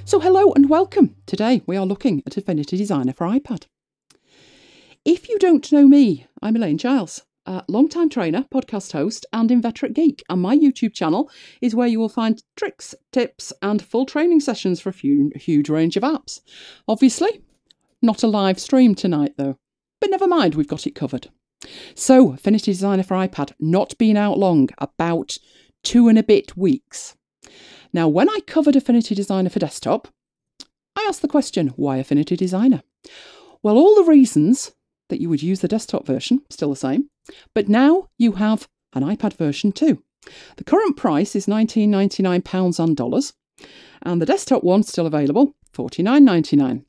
So hello and welcome. Today we are looking at Affinity Designer for iPad. If you don't know me, I'm Elaine Giles, a long-time trainer, podcast host and inveterate geek, and my YouTube channel is where you will find tricks, tips and full training sessions for a huge range of apps. Obviously, not a live stream tonight though, but never mind, we've got it covered. So, Affinity Designer for iPad, not been out long, about 2 and a bit weeks. Now, when I covered Affinity Designer for desktop, I asked the question, why Affinity Designer? Well, all the reasons that you would use the desktop version, still the same, but now you have an iPad version too. The current price is £19.99 and dollars, and the desktop one's still available, $49.99.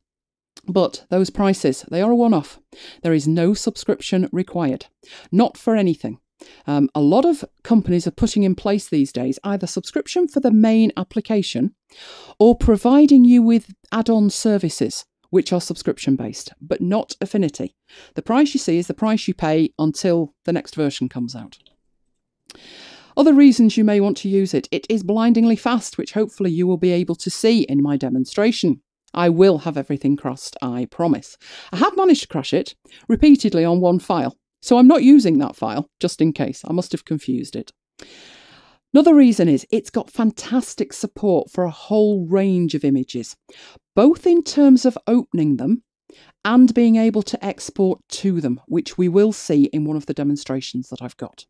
But those prices, they are a one-off. There is no subscription required, not for anything. A lot of companies are putting in place these days either subscription for the main application or providing you with add-on services which are subscription based, but not Affinity. The price you see is the price you pay until the next version comes out. Other reasons you may want to use it. It is blindingly fast, which hopefully you will be able to see in my demonstration. I will have everything crossed, I promise. I have managed to crash it repeatedly on one file. So I'm not using that file, just in case. I must have confused it. Another reason is it's got fantastic support for a whole range of images, both in terms of opening them and being able to export to them, which we will see in one of the demonstrations that I've got.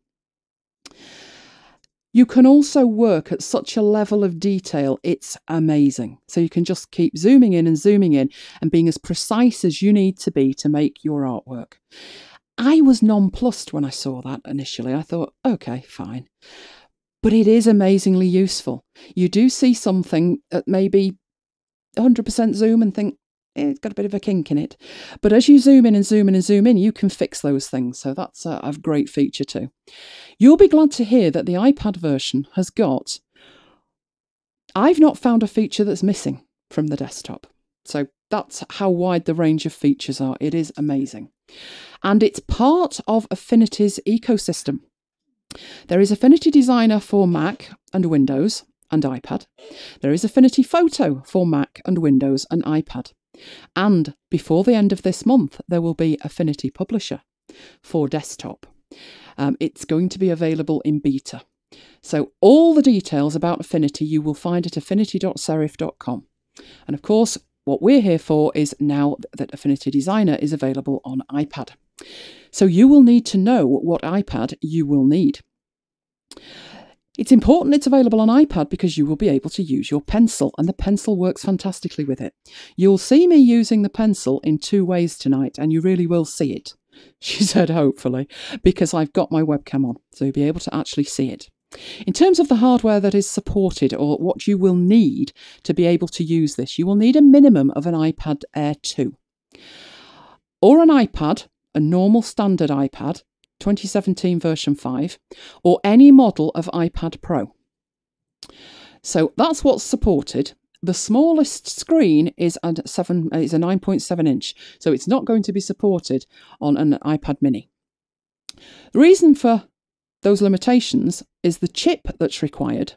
You can also work at such a level of detail, it's amazing. So you can just keep zooming in and being as precise as you need to be to make your artwork. I was nonplussed when I saw that initially. I thought, okay, fine. But it is amazingly useful. You do see something at maybe 100% zoom and think, it's got a bit of a kink in it. But as you zoom in, you can fix those things. So that's a great feature too. You'll be glad to hear that the iPad version has got, I've not found a feature that's missing from the desktop. So that's how wide the range of features are. It is amazing. And it's part of Affinity's ecosystem. There is Affinity Designer for Mac and Windows and iPad. There is Affinity Photo for Mac and Windows and iPad. And before the end of this month, there will be Affinity Publisher for desktop. It's going to be available in beta. So all the details about Affinity you will find at affinity.serif.com. And of course, what we're here for is now that Affinity Designer is available on iPad. So you will need to know what iPad you will need. It's important it's available on iPad because you will be able to use your pencil, and the pencil works fantastically with it. You'll see me using the pencil in 2 ways tonight, and you really will see it, she said hopefully, because I've got my webcam on, so you'll be able to actually see it. In terms of the hardware that is supported, or what you will need to be able to use this, you will need a minimum of an iPad Air 2. Or an iPad, a normal standard iPad, 2017 version 5, or any model of iPad Pro. So that's what's supported. The smallest screen is a 9.7 inch, so it's not going to be supported on an iPad mini. The reason for those limitations is the chip that's required,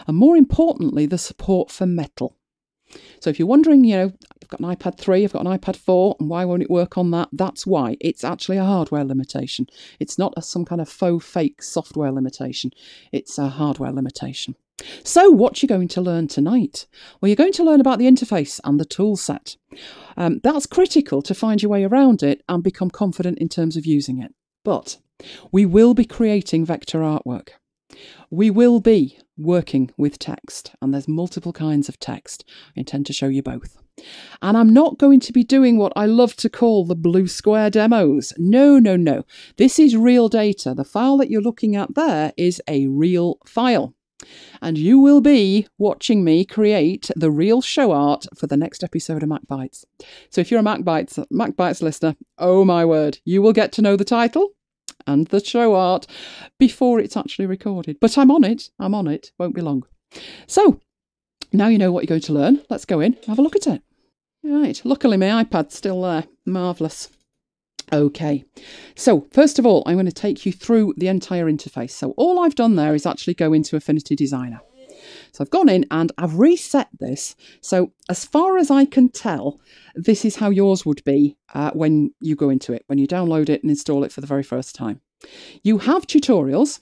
and more importantly, the support for metal. So if you're wondering, I've got an iPad 3, I've got an iPad 4, and why won't it work on that? That's why. It's actually a hardware limitation. It's not some kind of faux fake software limitation. It's a hardware limitation. So what you're going to learn tonight? Well, you're going to learn about the interface and the tool set. That's critical to find your way around it and become confident in terms of using it. But we will be creating vector artwork. We will be working with text, and there's multiple kinds of text. I intend to show you both. And I'm not going to be doing what I love to call the blue square demos. No. This is real data. The file that you're looking at there is a real file. And you will be watching me create the real show art for the next episode of Mac Bytes. So if you're a Mac Bytes listener, oh my word, you will get to know the title and the show art before it's actually recorded. But I'm on it, won't be long. So, now you know what you're going to learn. Let's go in and have a look at it. Right, luckily my iPad's still there. Marvellous. Okay, so first of all, I'm going to take you through the entire interface. So all I've done there is actually go into Affinity Designer. So I've gone in and I've reset this. So as far as I can tell, this is how yours would be when you go into it, when you download it and install it for the very first time. You have tutorials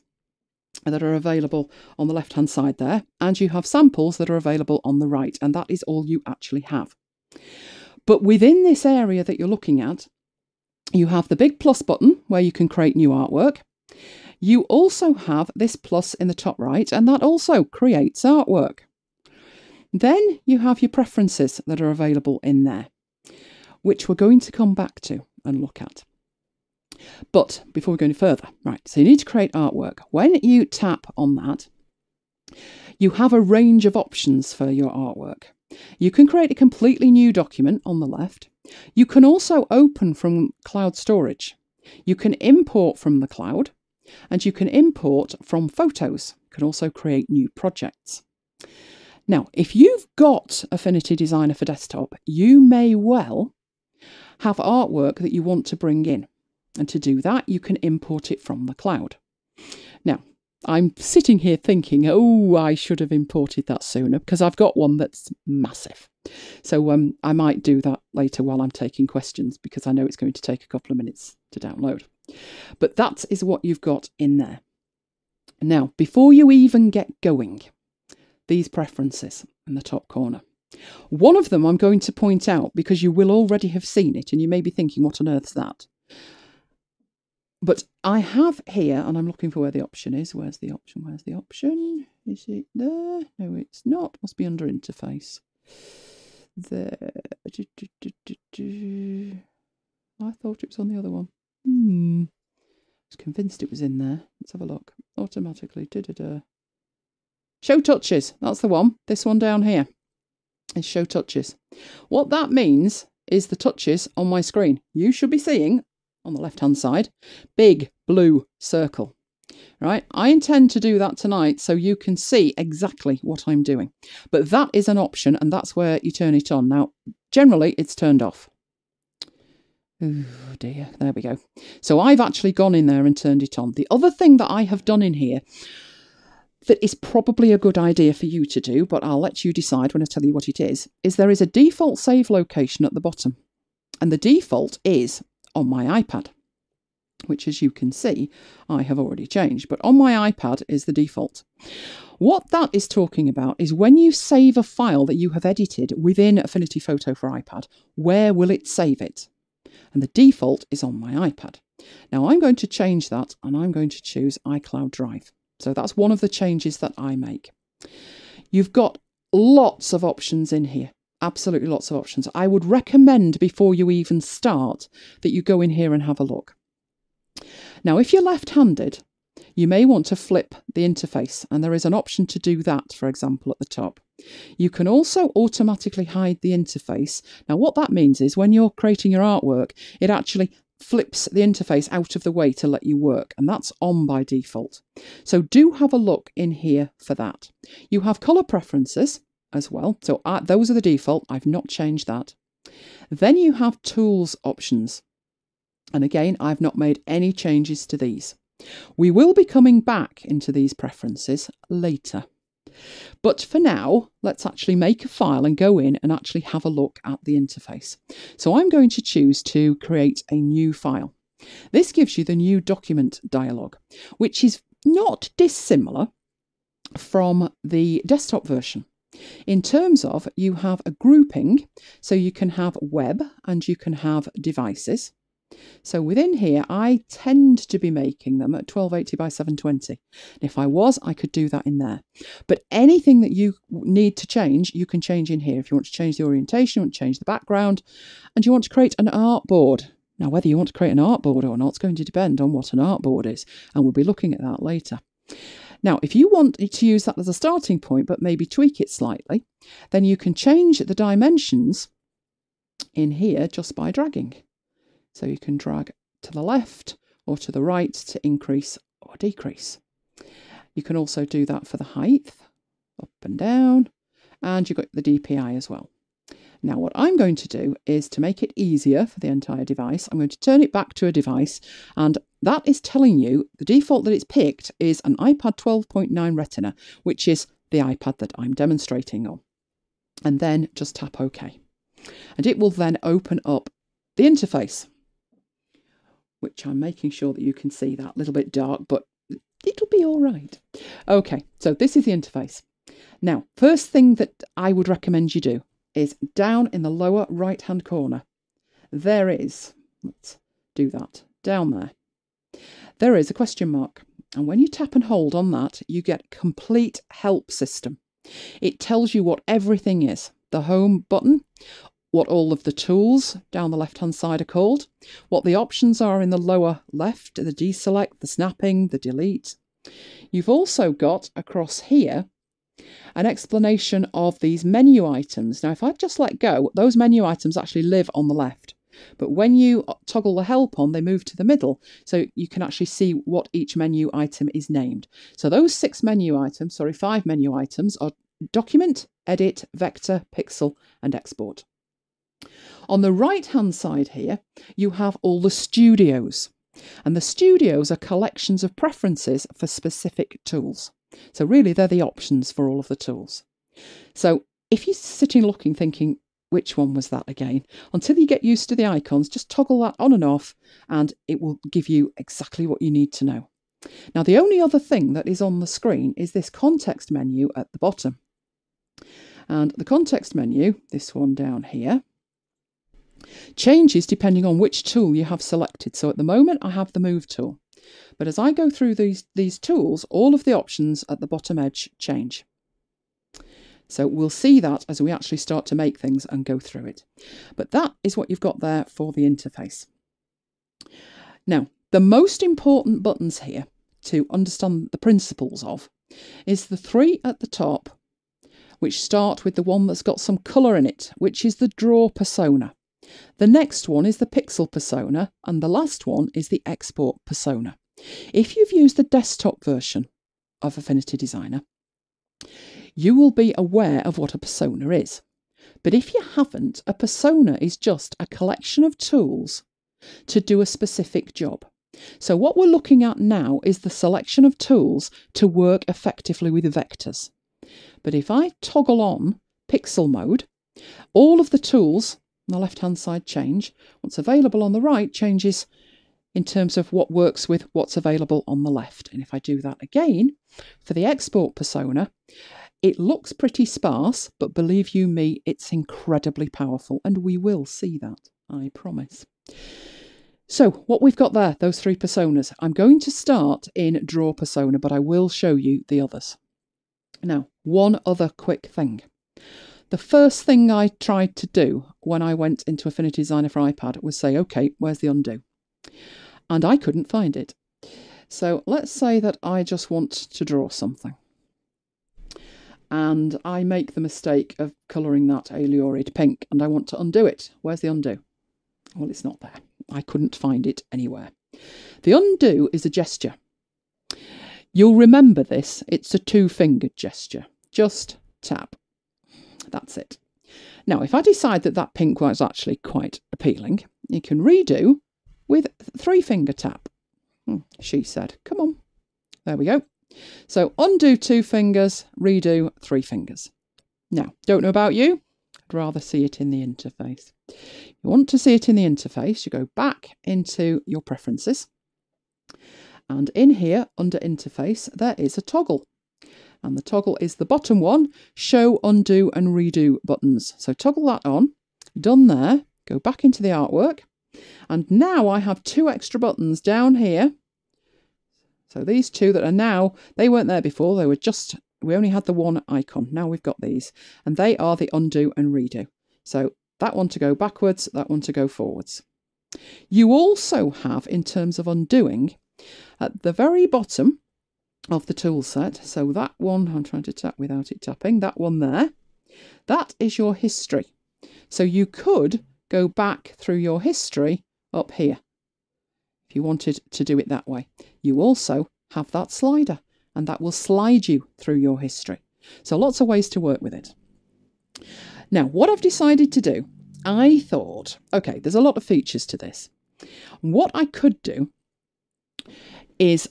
that are available on the left-hand side there, and you have samples that are available on the right, and that is all you actually have. But within this area that you're looking at, you have the big plus button where you can create new artwork. You also have this plus in the top right, and that also creates artwork. Then you have your preferences that are available in there, which we're going to come back to and look at. But before we go any further, right, so you need to create artwork. When you tap on that, you have a range of options for your artwork. You can create a completely new document on the left. You can also open from cloud storage. You can import from the cloud, and you can import from photos. You can also create new projects. Now, if you've got Affinity Designer for desktop, you may well have artwork that you want to bring in. And to do that, you can import it from the cloud. Now, I'm sitting here thinking, oh, I should have imported that sooner because I've got one that's massive. So I might do that later while I'm taking questions because I know it's going to take a couple of minutes to download. But that is what you've got in there. Now, before you even get going, these preferences in the top corner. One of them I'm going to point out because you will already have seen it and you may be thinking, what on earth's that? But I have here, and I'm looking for where the option is. Where's the option? Where's the option? Is it there? No, it's not. Must be under interface. There. I thought it was on the other one. I was convinced it was in there. Let's have a look. Automatically. Show touches. That's the one. This one down here is show touches. What that means is the touches on my screen. You should be seeing on the left-hand side, big blue circle, right? I intend to do that tonight so you can see exactly what I'm doing. But that is an option, and that's where you turn it on. Now, generally, it's turned off. Oh dear, there we go. So I've actually gone in there and turned it on. The other thing that I have done in here that is probably a good idea for you to do, but I'll let you decide when I tell you what it is there is a default save location at the bottom. And the default is on my iPad, which as you can see, I have already changed. But on my iPad is the default. What that is talking about is when you save a file that you have edited within Affinity Photo for iPad, where will it save it? And the default is on my iPad. Now I'm going to change that and I'm going to choose iCloud Drive. So that's one of the changes that I make. You've got lots of options in here. Absolutely lots of options. I would recommend before you even start that you go in here and have a look. Now, if you're left-handed, you may want to flip the interface, and there is an option to do that, for example, at the top. You can also automatically hide the interface. Now, what that means is when you're creating your artwork, it actually flips the interface out of the way to let you work, and that's on by default. So do have a look in here for that. You have colour preferences as well. So those are the default. I've not changed that. Then you have tools options. And again, I've not made any changes to these. We will be coming back into these preferences later. But for now, let's actually make a file and go in and actually have a look at the interface. So I'm going to choose to create a new file. This gives you the new document dialog, which is not dissimilar from the desktop version. In terms of, you have a grouping, so you can have web and you can have devices. So within here, I tend to be making them at 1280 by 720. And if I was, I could do that in there. But anything that you need to change, you can change in here. If you want to change the orientation, you want to change the background, and you want to create an artboard. Now, whether you want to create an artboard or not, it's going to depend on what an artboard is, and we'll be looking at that later. Now, if you want to use that as a starting point, but maybe tweak it slightly, then you can change the dimensions in here just by dragging. So you can drag to the left or to the right to increase or decrease. You can also do that for the height, up and down, and you've got the DPI as well. Now, what I'm going to do is to make it easier for the entire device, I'm going to turn it back to a device, and that is telling you the default that it's picked is an iPad 12.9 Retina, which is the iPad that I'm demonstrating on. And then just tap OK. And it will then open up the interface, which I'm making sure that you can see that. A little bit dark, but it'll be all right. Okay, so this is the interface. Now, first thing that I would recommend you do is down in the lower right-hand corner. There is, let's do that, down there. There is a question mark. And when you tap and hold on that, you get complete help system. It tells you what everything is. The home button, what all of the tools down the left-hand side are called, what the options are in the lower left, the deselect, the snapping, the delete. You've also got across here an explanation of these menu items. Now, if I just let go, those menu items actually live on the left. But when you toggle the help on, they move to the middle, so you can actually see what each menu item is named. So those 5 menu items are Document, Edit, Vector, Pixel, and Export. On the right-hand side here, you have all the studios. And the studios are collections of preferences for specific tools. So really, they're the options for all of the tools. So if you're sitting looking, thinking, which one was that again? Until you get used to the icons, just toggle that on and off, and it will give you exactly what you need to know. Now, the only other thing that is on the screen is this context menu at the bottom. And the context menu, this one down here, changes depending on which tool you have selected. So at the moment, I have the Move tool. But as I go through these tools, all of the options at the bottom edge change. So we'll see that as we actually start to make things and go through it. But that is what you've got there for the interface. Now, the most important buttons here to understand the principles of is the 3 at the top, which start with the one that's got some colour in it, which is the Draw persona. The next one is the Pixel persona, and the last one is the Export persona. If you've used the desktop version of Affinity Designer, you will be aware of what a persona is. But if you haven't, a persona is just a collection of tools to do a specific job. So what we're looking at now is the selection of tools to work effectively with vectors. But if I toggle on pixel mode, all of the tools on the left-hand side change. What's available on the right changes in terms of what works with what's available on the left. And if I do that again, for the export persona, it looks pretty sparse, but believe you me, it's incredibly powerful, and we will see that, I promise. So what we've got there, those 3 personas, I'm going to start in Draw persona, but I will show you the others. Now, one other quick thing. The first thing I tried to do when I went into Affinity Designer for iPad was say, okay, where's the undo? And I couldn't find it. So let's say that I just want to draw something. And I make the mistake of colouring that a lurid pink, and I want to undo it. Where's the undo? Well, it's not there. I couldn't find it anywhere. The undo is a gesture. You'll remember this. It's a 2-fingered gesture. Just tap. That's it. Now, if I decide that that pink was actually quite appealing, you can redo with 3-finger tap. She said, come on. There we go. So undo 2 fingers, redo 3 fingers. Now, don't know about you. I'd rather see it in the interface. You want to see it in the interface, you go back into your preferences. And in here, under interface, there is a toggle. And the toggle is the bottom one, show, undo and redo buttons. So toggle that on, done there, go back into the artwork. And now I have 2 extra buttons down here. So these 2 that are now, they weren't there before, they were just, we only had the one icon. Now we've got these, and they are the undo and redo. So that one to go backwards, that one to go forwards. You also have, in terms of undoing, at the very bottom of the tool set, so that one, I'm trying to tap without it tapping, that one there, that is your history. So you could go back through your history up here if you wanted to do it that way. You also have that slider, and that will slide you through your history. So lots of ways to work with it. Now, what I've decided to do, I thought, okay, there's a lot of features to this. What I could do is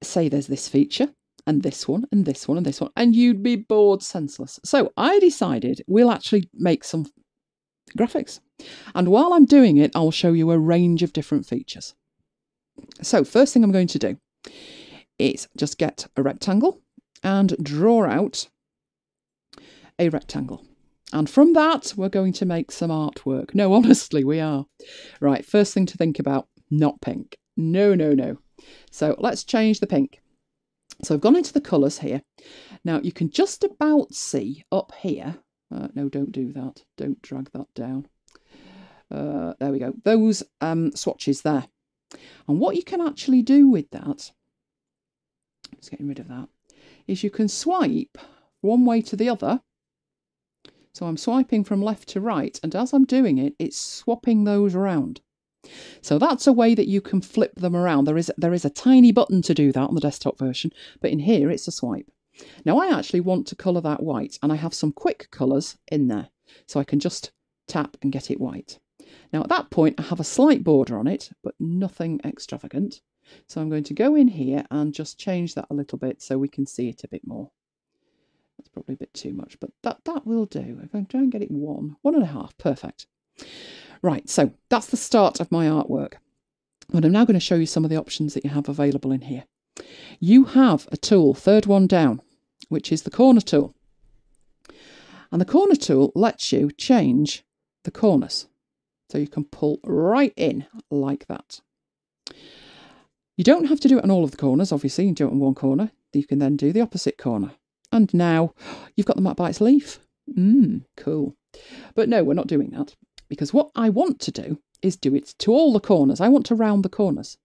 say there's this feature, and this one, and this one, and this one, and you'd be bored senseless. So I decided we'll actually make some graphics. And while I'm doing it, I'll show you a range of different features. So first thing I'm going to do is just get a rectangle and draw out a rectangle. And from that, we're going to make some artwork. No, honestly, we are. Right, first thing to think about, not pink. No, no, no. So let's change the pink. So I've gone into the colours here. Now, you can just about see up here. No, don't do that. Don't drag that down. There we go. Those swatches there. And what you can actually do with that, just getting rid of that, is you can swipe one way to the other. So I'm swiping from left to right, and as I'm doing it, it's swapping those around. So that's a way that you can flip them around. There is a tiny button to do that on the desktop version, but in here it's a swipe. Now I actually want to colour that white, and I have some quick colours in there, so I can just tap and get it white. Now at that point I have a slight border on it, but nothing extravagant. So I'm going to go in here and just change that a little bit so we can see it a bit more. That's probably a bit too much, but that will do. If I try and get it 1.5, perfect. Right, so that's the start of my artwork. And I'm now going to show you some of the options that you have available in here. You have a tool, third one down, which is the corner tool. And the corner tool lets you change the corners. So you can pull right in like that. You don't have to do it on all of the corners, obviously. You do it on one corner. You can then do the opposite corner. And now you've got the map by its leaf. Cool. But no, we're not doing that. Because what I want to do is do it to all the corners. I want to round the corners.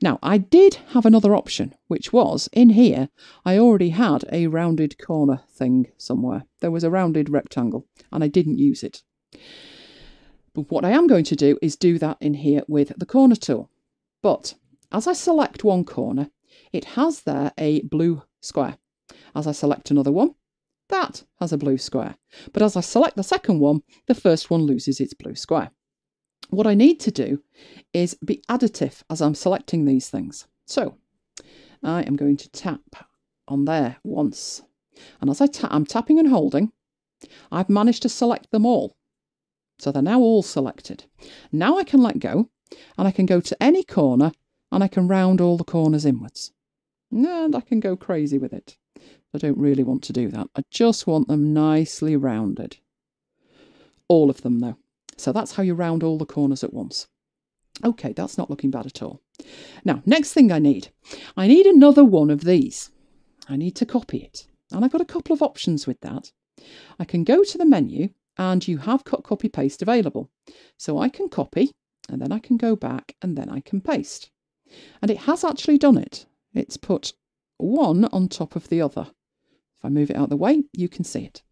Now, I did have another option, which was in here, I already had a rounded corner thing somewhere. There was a rounded rectangle, and I didn't use it. But what I am going to do is do that in here with the corner tool. But as I select one corner, it has there a blue square. As I select another one, that has a blue square. But as I select the second one, the first one loses its blue square. What I need to do is be additive as I'm selecting these things. So I am going to tap on there once. And as I'm tapping and holding, I've managed to select them all. So they're now all selected. Now I can let go, and I can go to any corner, and I can round all the corners inwards. And I can go crazy with it. I don't really want to do that. I just want them nicely rounded. All of them, though. So that's how you round all the corners at once. Okay, that's not looking bad at all. Now, next thing I need another one of these. I need to copy it. And I've got a couple of options with that. I can go to the menu, and you have cut, copy, paste available. So I can copy, and then I can go back, and then I can paste. And it has actually done it. It's put one on top of the other. If I move it out of the way, you can see it.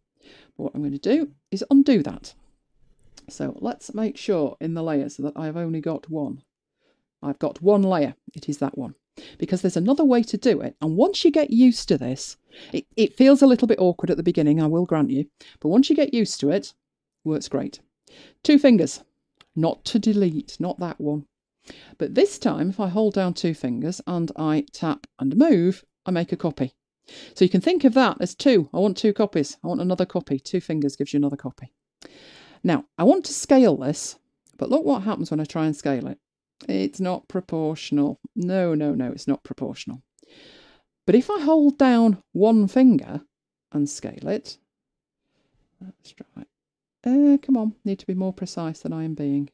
But what I'm going to do is undo that. So let's make sure in the layers that I've only got one. I've got one layer. It is that one. Because there's another way to do it. And once you get used to this, it feels a little bit awkward at the beginning, I will grant you. But once you get used to it, it works great. 2 fingers. Not to delete, not that one. But this time, if I hold down 2 fingers and I tap and move, I make a copy. So you can think of that as 2. I want 2 copies. I want another copy. 2 fingers gives you another copy. Now, I want to scale this, but look what happens when I try and scale it. It's not proportional. No, no, no, it's not proportional. But if I hold down 1 finger and scale it, let's try it. Come on, need to be more precise than I am being.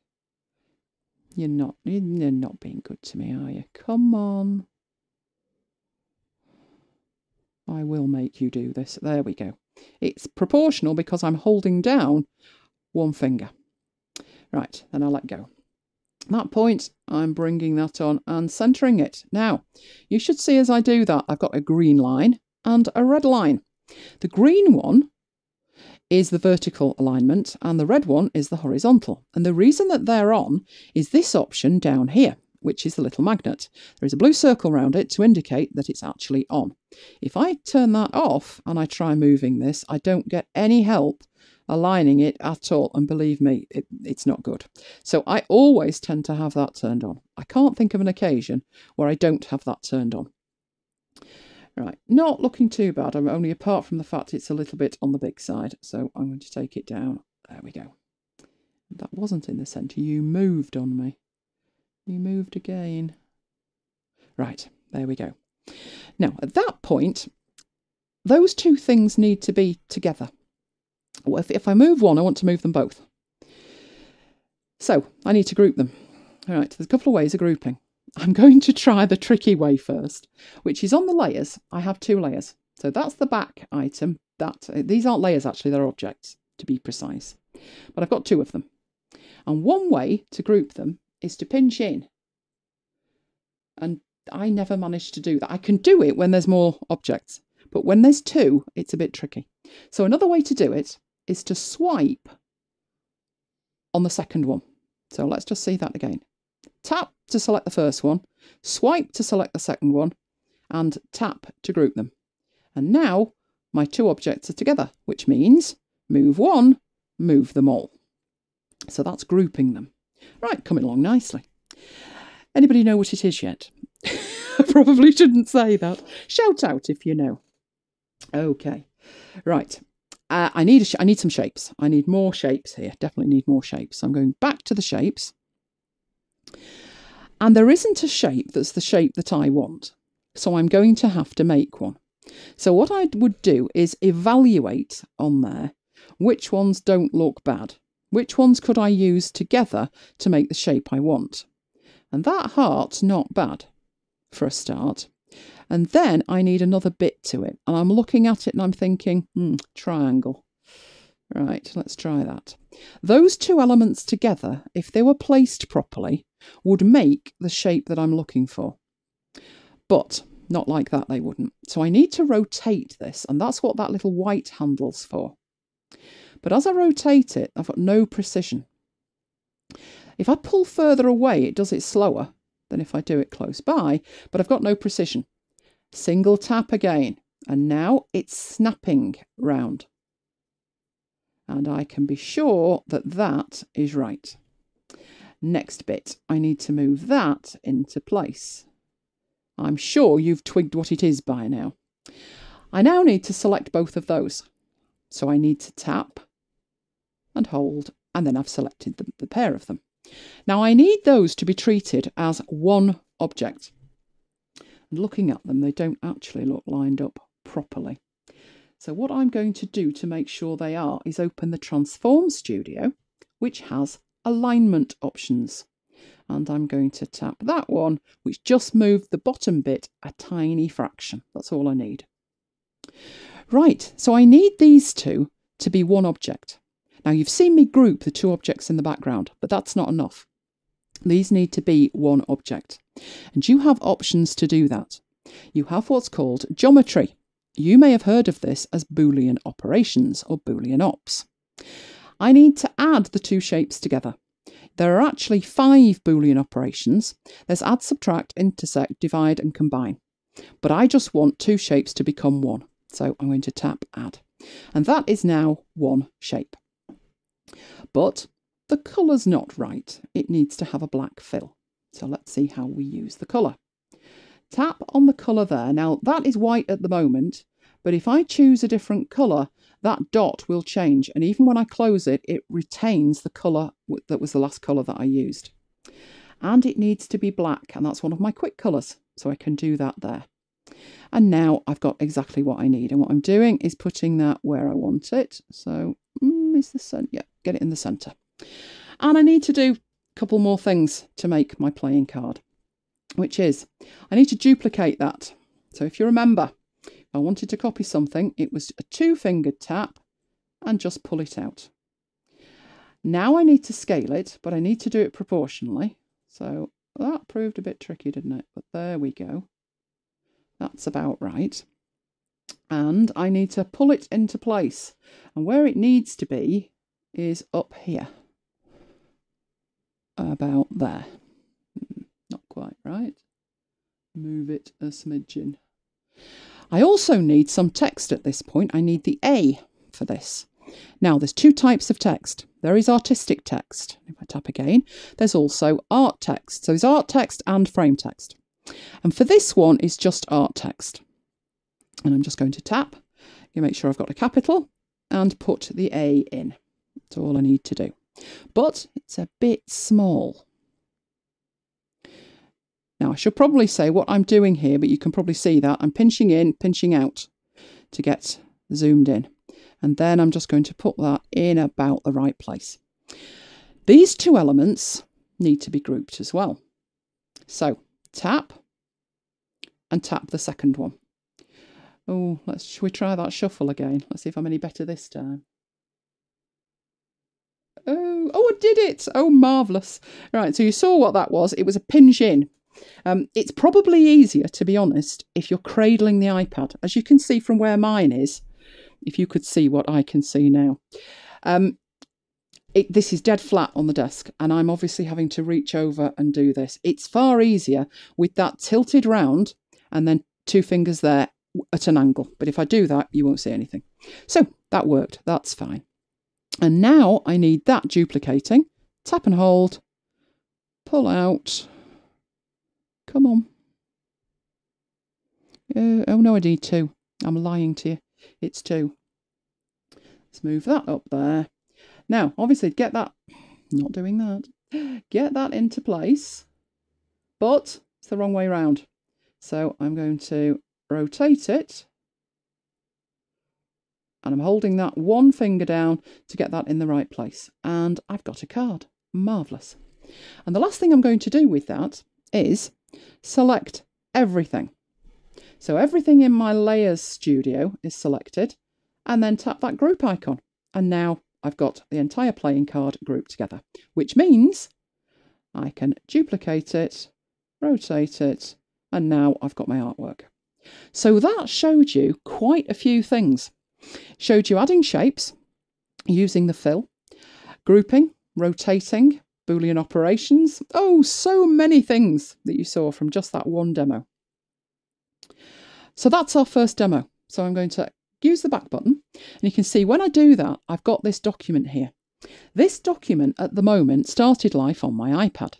You're not being good to me, are you? Come on. I will make you do this. There we go. It's proportional because I'm holding down 1 finger. Right, then I'll let go. At that point, I'm bringing that on and centering it. Now, you should see as I do that, I've got a green line and a red line. The green one is the vertical alignment and the red one is the horizontal. And the reason that they're on is this option down here, which is the little magnet. There is a blue circle around it to indicate that it's actually on. If I turn that off and I try moving this, I don't get any help aligning it at all. And believe me, it's not good. So I always tend to have that turned on. I can't think of an occasion where I don't have that turned on. Right, not looking too bad. I'm only apart from the fact it's a little bit on the big side. So I'm going to take it down. There we go. That wasn't in the centre. You moved on me. You moved again. Right, there we go. Now, at that point, those two things need to be together. If I move one, I want to move them both. So I need to group them. All right, there's a couple of ways of grouping. I'm going to try the tricky way first, which is on the layers. I have two layers. So that's the back item. These aren't layers, actually, they're objects, to be precise. But I've got two of them. And one way to group them is to pinch in. And I never managed to do that. I can do it when there's more objects, but when there's two, it's a bit tricky. So another way to do it is to swipe on the second one. So let's just see that again. Tap to select the first one, swipe to select the second one, and tap to group them. And now my two objects are together, which means move one, move them all. So that's grouping them. Right, coming along nicely. Anybody know what it is yet? I probably shouldn't say that. Shout out if you know. Okay, right. I need some shapes. I need more shapes here. Definitely need more shapes. So I'm going back to the shapes. And there isn't a shape that's the shape that I want. So I'm going to have to make one. So what I would do is evaluate on there which ones don't look bad. Which ones could I use together to make the shape I want? And that heart's not bad for a start. And then I need another bit to it. And I'm looking at it and I'm thinking, triangle. Right, let's try that. Those two elements together, if they were placed properly, would make the shape that I'm looking for. But not like that, they wouldn't. So I need to rotate this, and that's what that little white handle's for. But as I rotate it, I've got no precision. If I pull further away, it does it slower than if I do it close by, but I've got no precision. Single tap again, and now it's snapping round. And I can be sure that that is right. Next bit, I need to move that into place. I'm sure you've twigged what it is by now. I now need to select both of those. So I need to tap and hold, and then I've selected the pair of them. Now I need those to be treated as one object. And looking at them, they don't actually look lined up properly. So what I'm going to do to make sure they are is open the Transform Studio, which has alignment options. And I'm going to tap that one, which just moved the bottom bit a tiny fraction. That's all I need. Right, so I need these two to be one object. Now you've seen me group the two objects in the background, but that's not enough. These need to be one object. And you have options to do that. You have what's called geometry. You may have heard of this as Boolean operations or Boolean ops. I need to add the two shapes together. There are actually 5 Boolean operations. There's add, subtract, intersect, divide and combine. But I just want two shapes to become one. So I'm going to tap add. And that is now one shape. But the colour's not right. It needs to have a black fill. So let's see how we use the colour. Tap on the colour there. Now that is white at the moment, but if I choose a different colour, that dot will change. And even when I close it, it retains the colour that was the last colour that I used. And it needs to be black, and that's one of my quick colours. So I can do that there. And now I've got exactly what I need. And what I'm doing is putting that where I want it. So is the centre? Yeah, get it in the centre. And I need to do a couple more things to make my playing card, which is I need to duplicate that. So if you remember, if I wanted to copy something, it was a 2-fingered tap and just pull it out. Now I need to scale it, but I need to do it proportionally. So that proved a bit tricky, didn't it? But there we go. That's about right. And I need to pull it into place. And where it needs to be is up here. About there. Not quite right. Move it a smidgen. I also need some text at this point. I need the A for this. Now, there's 2 types of text. There is artistic text. If I tap again, there's also art text. So there's art text and frame text. And for this one, it's just art text. And I'm just going to tap. You make sure I've got a capital and put the A in. That's all I need to do. But it's a bit small. Now, I should probably say what I'm doing here, but you can probably see that. I'm pinching in, pinching out to get zoomed in. And then I'm just going to put that in about the right place. These two elements need to be grouped as well. So, tap and tap the second one. Oh, should we try that shuffle again? Let's see if I'm any better this time. Oh, I did it! Oh, marvellous. Right, so you saw what that was. It was a pinch in. It's probably easier, to be honest, if you're cradling the iPad. As you can see from where mine is, if you could see what I can see now. This is dead flat on the desk, and I'm obviously having to reach over and do this. It's far easier with that tilted round and then two fingers there at an angle. But if I do that, you won't see anything. So that worked. That's fine. And now I need that duplicating. Tap and hold. Pull out. Come on. Oh no, I need two. I'm lying to you. It's two. Let's move that up there. Now, obviously, get that. Not doing that. Get that into place. But it's the wrong way around. So I'm going to rotate it. And I'm holding that one finger down to get that in the right place. And I've got a card. Marvellous. And the last thing I'm going to do with that is select everything. So everything in my Layers Studio is selected. And then tap that group icon. And now I've got the entire playing card grouped together. Which means I can duplicate it, rotate it, and now I've got my artwork. So that showed you quite a few things. Showed you adding shapes, using the fill, grouping, rotating, Boolean operations. Oh, so many things that you saw from just that one demo. So that's our first demo. So I'm going to use the back button, and you can see when I do that, I've got this document here. This document at the moment started life on my iPad.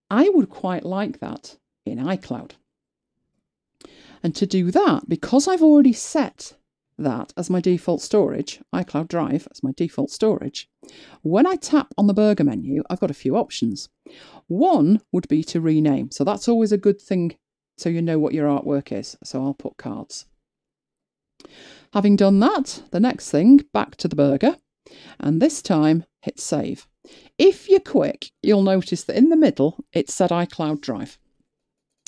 I would quite like that in iCloud. And to do that, because I've already set that as my default storage, iCloud Drive as my default storage, when I tap on the burger menu, I've got a few options. One would be to rename. So that's always a good thing so you know what your artwork is. So I'll put cards. Having done that, the next thing, back to the burger, and this time hit save. If you're quick, you'll notice that in the middle, it said iCloud Drive.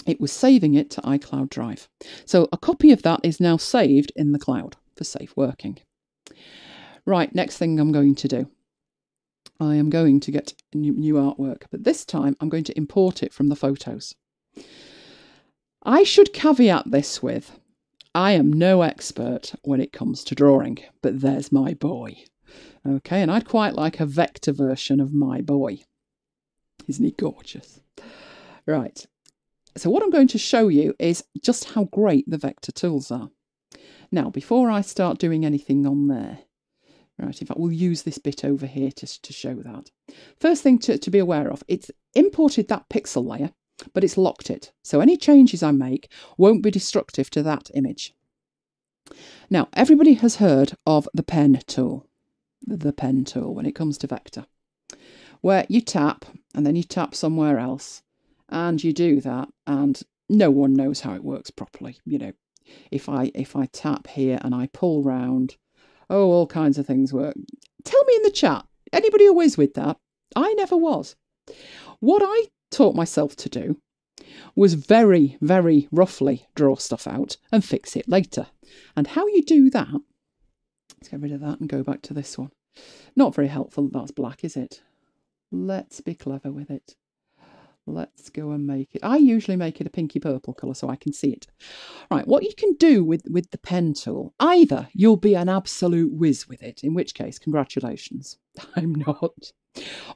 It was saving it to iCloud Drive. So a copy of that is now saved in the cloud for safe working. Right, next thing I'm going to do. I am going to get new artwork, but this time I'm going to import it from the photos. I should caveat this with, I am no expert when it comes to drawing, but there's my boy. Okay, and I'd quite like a vector version of my boy. Isn't he gorgeous? Right. So what I'm going to show you is just how great the vector tools are. Now, before I start doing anything on there, right, in fact, we'll use this bit over here to show that. First thing to be aware of, it's imported that pixel layer, but it's locked it. So any changes I make won't be destructive to that image. Now, everybody has heard of the pen tool. The pen tool when it comes to vector, where you tap and then you tap somewhere else. And you do that, and no one knows how it works properly. You know, if I tap here and I pull round, oh, all kinds of things work. Tell me in the chat, anybody who is with that? I never was. What I taught myself to do was very, very roughly draw stuff out and fix it later. And how you do that, let's get rid of that and go back to this one. Not very helpful that that's black, is it? Let's be clever with it. Let's go and make it. I usually make it a pinky purple colour so I can see it. Right, what you can do with the pen tool, either you'll be an absolute whiz with it, in which case, congratulations, I'm not.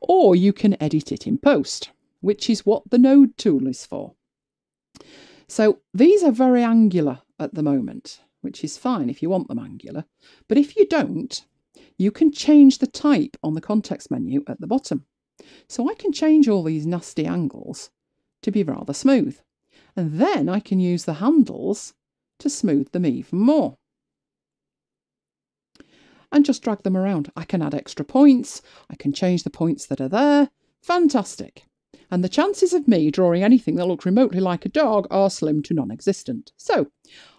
Or you can edit it in post, which is what the node tool is for. So these are very angular at the moment, which is fine if you want them angular. But if you don't, you can change the type on the context menu at the bottom. So I can change all these nasty angles to be rather smooth. And then I can use the handles to smooth them even more. And just drag them around. I can add extra points. I can change the points that are there. Fantastic. And the chances of me drawing anything that looks remotely like a dog are slim to non-existent. So,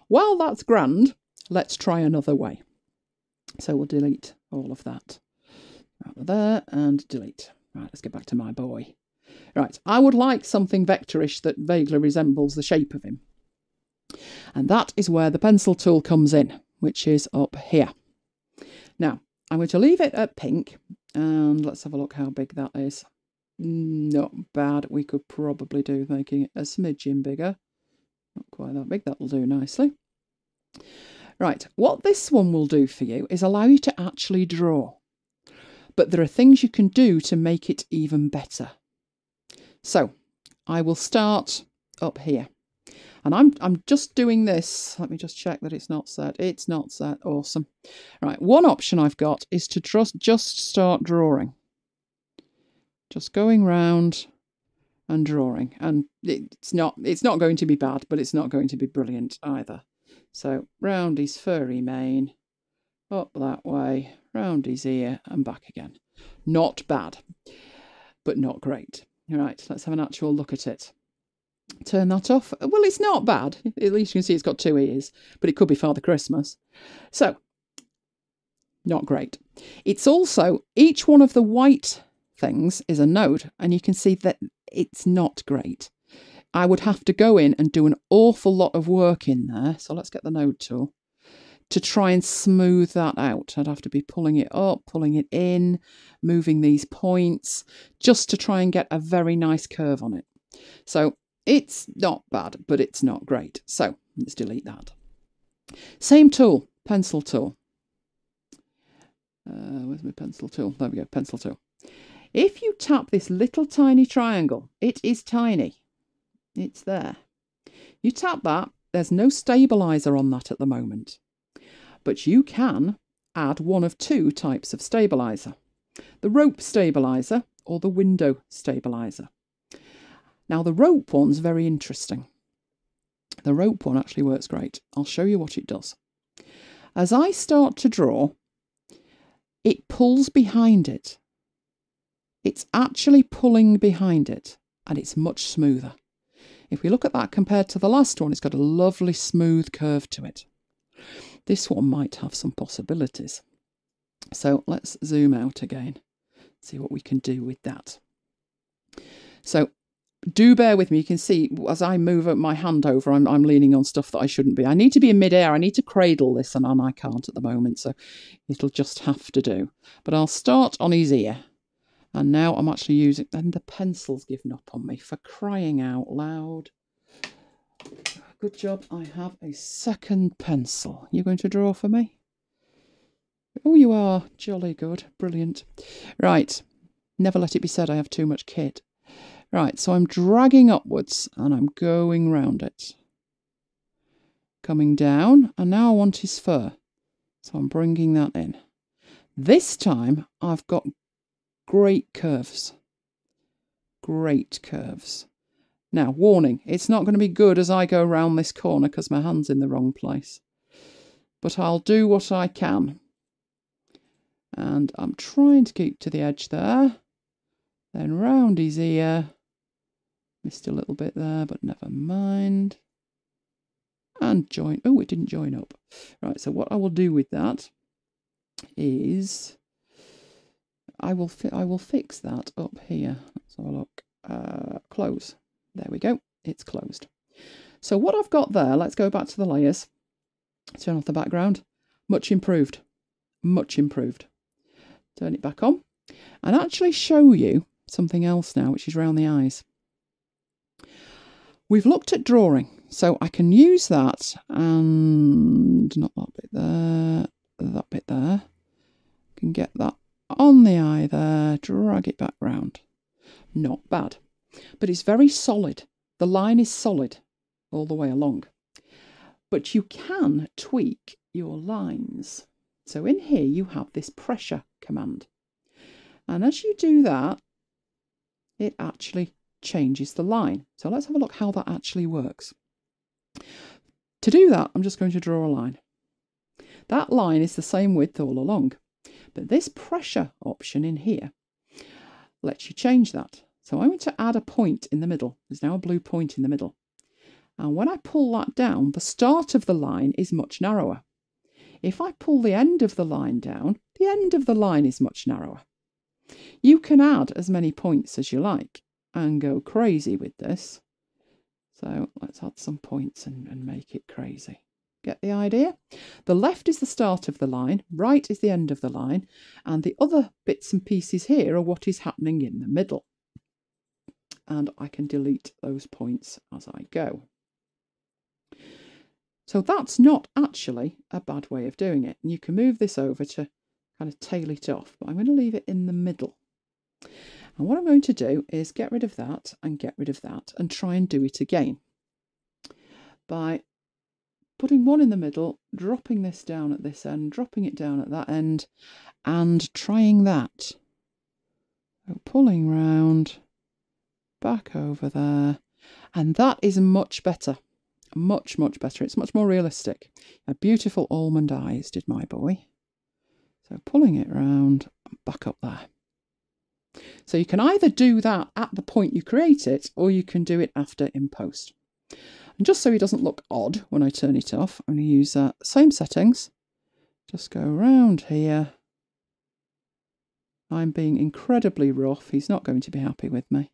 while that's grand, let's try another way. So we'll delete all of that. Out of there and delete. Right, let's get back to my boy. Right, I would like something vectorish that vaguely resembles the shape of him. And that is where the pencil tool comes in, which is up here. Now, I'm going to leave it at pink, and let's have a look how big that is. Not bad. We could probably do making it a smidgen bigger. Not quite that big. That'll do nicely. Right, what this one will do for you is allow you to actually draw. But there are things you can do to make it even better. So, I will start up here. And I'm just doing this. Let me just check that it's not set. It's not set. Awesome. Right, one option I've got is to just start drawing. Just going round and drawing. And it's not going to be bad, but it's not going to be brilliant either. So, round his furry mane, up that way, round his ear and back again. Not bad, but not great. All right, let's have an actual look at it. Turn that off. Well, it's not bad. At least you can see it's got 2 ears, but it could be Father Christmas. So, not great. It's also, each one of the white things is a node, and you can see that it's not great. I would have to go in and do an awful lot of work in there. So let's get the node tool to try and smooth that out. I'd have to be pulling it up, pulling it in, moving these points, just to try and get a very nice curve on it. So it's not bad, but it's not great. So let's delete that. Same tool, pencil tool. Where's my pencil tool? There we go, pencil tool. If you tap this little tiny triangle, it is tiny. It's there. You tap that, there's no stabilizer on that at the moment. But you can add one of 2 types of stabilizer. The rope stabilizer or the window stabilizer. Now the rope one's very interesting. The rope one actually works great. I'll show you what it does. As I start to draw, it pulls behind it. It's actually pulling behind it, and it's much smoother. If we look at that compared to the last one, it's got a lovely smooth curve to it. This one might have some possibilities. So let's zoom out again, see what we can do with that. So do bear with me. You can see as I move my hand over, I'm leaning on stuff that I shouldn't be. I need to be in midair. I need to cradle this, and I can't at the moment, so it'll just have to do. But I'll start on his ear. And now I'm actually using, and the pencil's given up on me, for crying out loud. Good job, I have a second pencil. You going to draw for me? Oh, you are. Jolly good. Brilliant. Right. Never let it be said I have too much kit. Right, so I'm dragging upwards and I'm going round it. Coming down, and now I want his fur. So I'm bringing that in. This time I've got great curves. Great curves. Now, warning, it's not going to be good as I go round this corner because my hand's in the wrong place. But I'll do what I can. And I'm trying to keep to the edge there. Then round his ear. Missed a little bit there, but never mind. And join. Oh, it didn't join up. Right, so what I will do with that is I will fix that up here. Let's have a look. Close. There we go. It's closed. So what I've got there, let's go back to the layers. Turn off the background. Much improved. Much improved. Turn it back on. And actually show you something else now, which is around the eyes. We've looked at drawing. So I can use that and not that bit there, that bit there. Can get that on the eye there, drag it back round. Not bad. But it's very solid. The line is solid all the way along. But you can tweak your lines. So in here you have this pressure command. And as you do that, it actually changes the line. So let's have a look how that actually works. To do that, I'm just going to draw a line. That line is the same width all along, but this pressure option in here lets you change that. So I'm going to add a point in the middle. There's now a blue point in the middle. And when I pull that down, the start of the line is much narrower. If I pull the end of the line down, the end of the line is much narrower. You can add as many points as you like and go crazy with this. So let's add some points and make it crazy. Get the idea? The left is the start of the line, right is the end of the line, and the other bits and pieces here are what is happening in the middle. And I can delete those points as I go. So that's not actually a bad way of doing it. And you can move this over to kind of tail it off, but I'm going to leave it in the middle. And what I'm going to do is get rid of that and get rid of that and try and do it again by putting one in the middle, dropping this down at this end, dropping it down at that end, and trying that. So pulling round, back over there, and that is much better. Much better. It's much more realistic. Had beautiful almond eyes, did my boy. So pulling it round and back up there. So you can either do that at the point you create it, or you can do it after in post. And just so he doesn't look odd when I turn it off, I'm going to use same settings. Just go around here. I'm being incredibly rough. He's not going to be happy with me.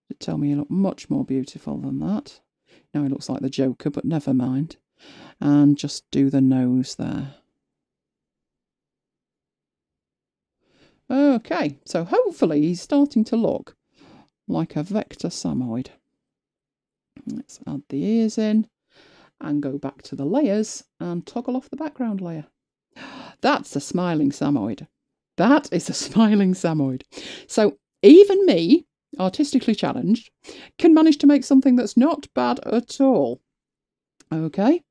He'd tell me you look much more beautiful than that. Now he looks like the Joker, but never mind. And just do the nose there. Okay, so hopefully he's starting to look like a vector samoid. Let's add the ears in and go back to the layers and toggle off the background layer. That's a smiling samoid. That is a smiling samoid. So even me, artistically challenged, can manage to make something that's not bad at all. Okay,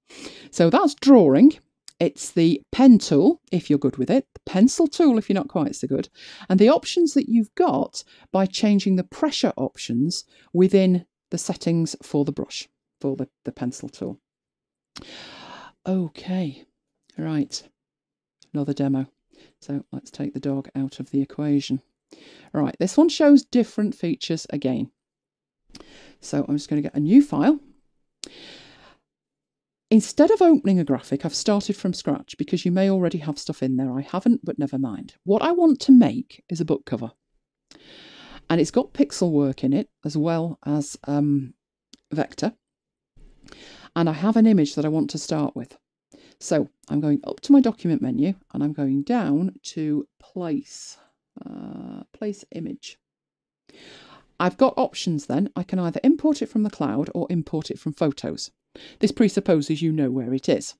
so that's drawing. It's the pen tool, if you're good with it, the pencil tool if you're not quite so good, and the options that you've got by changing the pressure options within the settings for the brush, for the pencil tool. Okay, right, another demo. So let's take the dog out of the equation. Right, this one shows different features again. So I'm just going to get a new file. Instead of opening a graphic, I've started from scratch because you may already have stuff in there. I haven't, but never mind. What I want to make is a book cover. And it's got pixel work in it as well as vector. And I have an image that I want to start with. So I'm going up to my document menu and I'm going down to place image. I've got options then. I can either import it from the cloud or import it from photos. This presupposes you know where it is.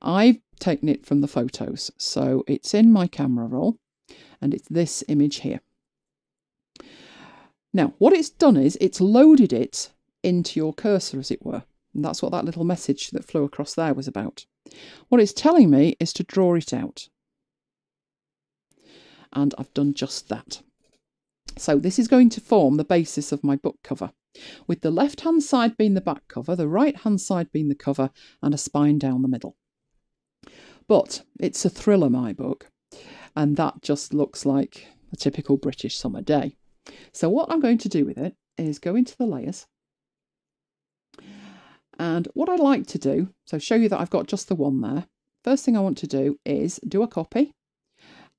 I've taken it from the photos, so it's in my camera roll and it's this image here. Now, what it's done is it's loaded it into your cursor, as it were. And that's what that little message that flew across there was about. What it's telling me is to draw it out. And I've done just that. So this is going to form the basis of my book cover, with the left-hand side being the back cover, the right-hand side being the cover, and a spine down the middle. But it's a thriller, my book, and that just looks like a typical British summer day. So what I'm going to do with it is go into the layers. And what I like to do, so show you that I've got just the one there. First thing I want to do is do a copy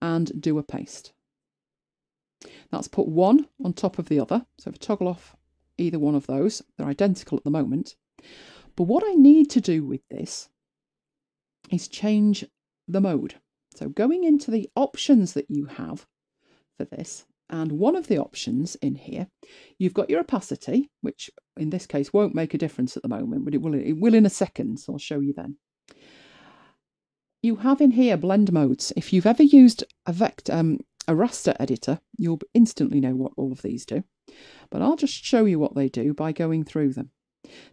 and do a paste. That's put one on top of the other. So if I toggle off either one of those, they're identical at the moment. But what I need to do with this is change the mode. So going into the options that you have for this, and one of the options in here, you've got your opacity, which in this case won't make a difference at the moment, but it will in a second, so I'll show you then. You have in here blend modes. If you've ever used a raster editor, you'll instantly know what all of these do. But I'll just show you what they do by going through them.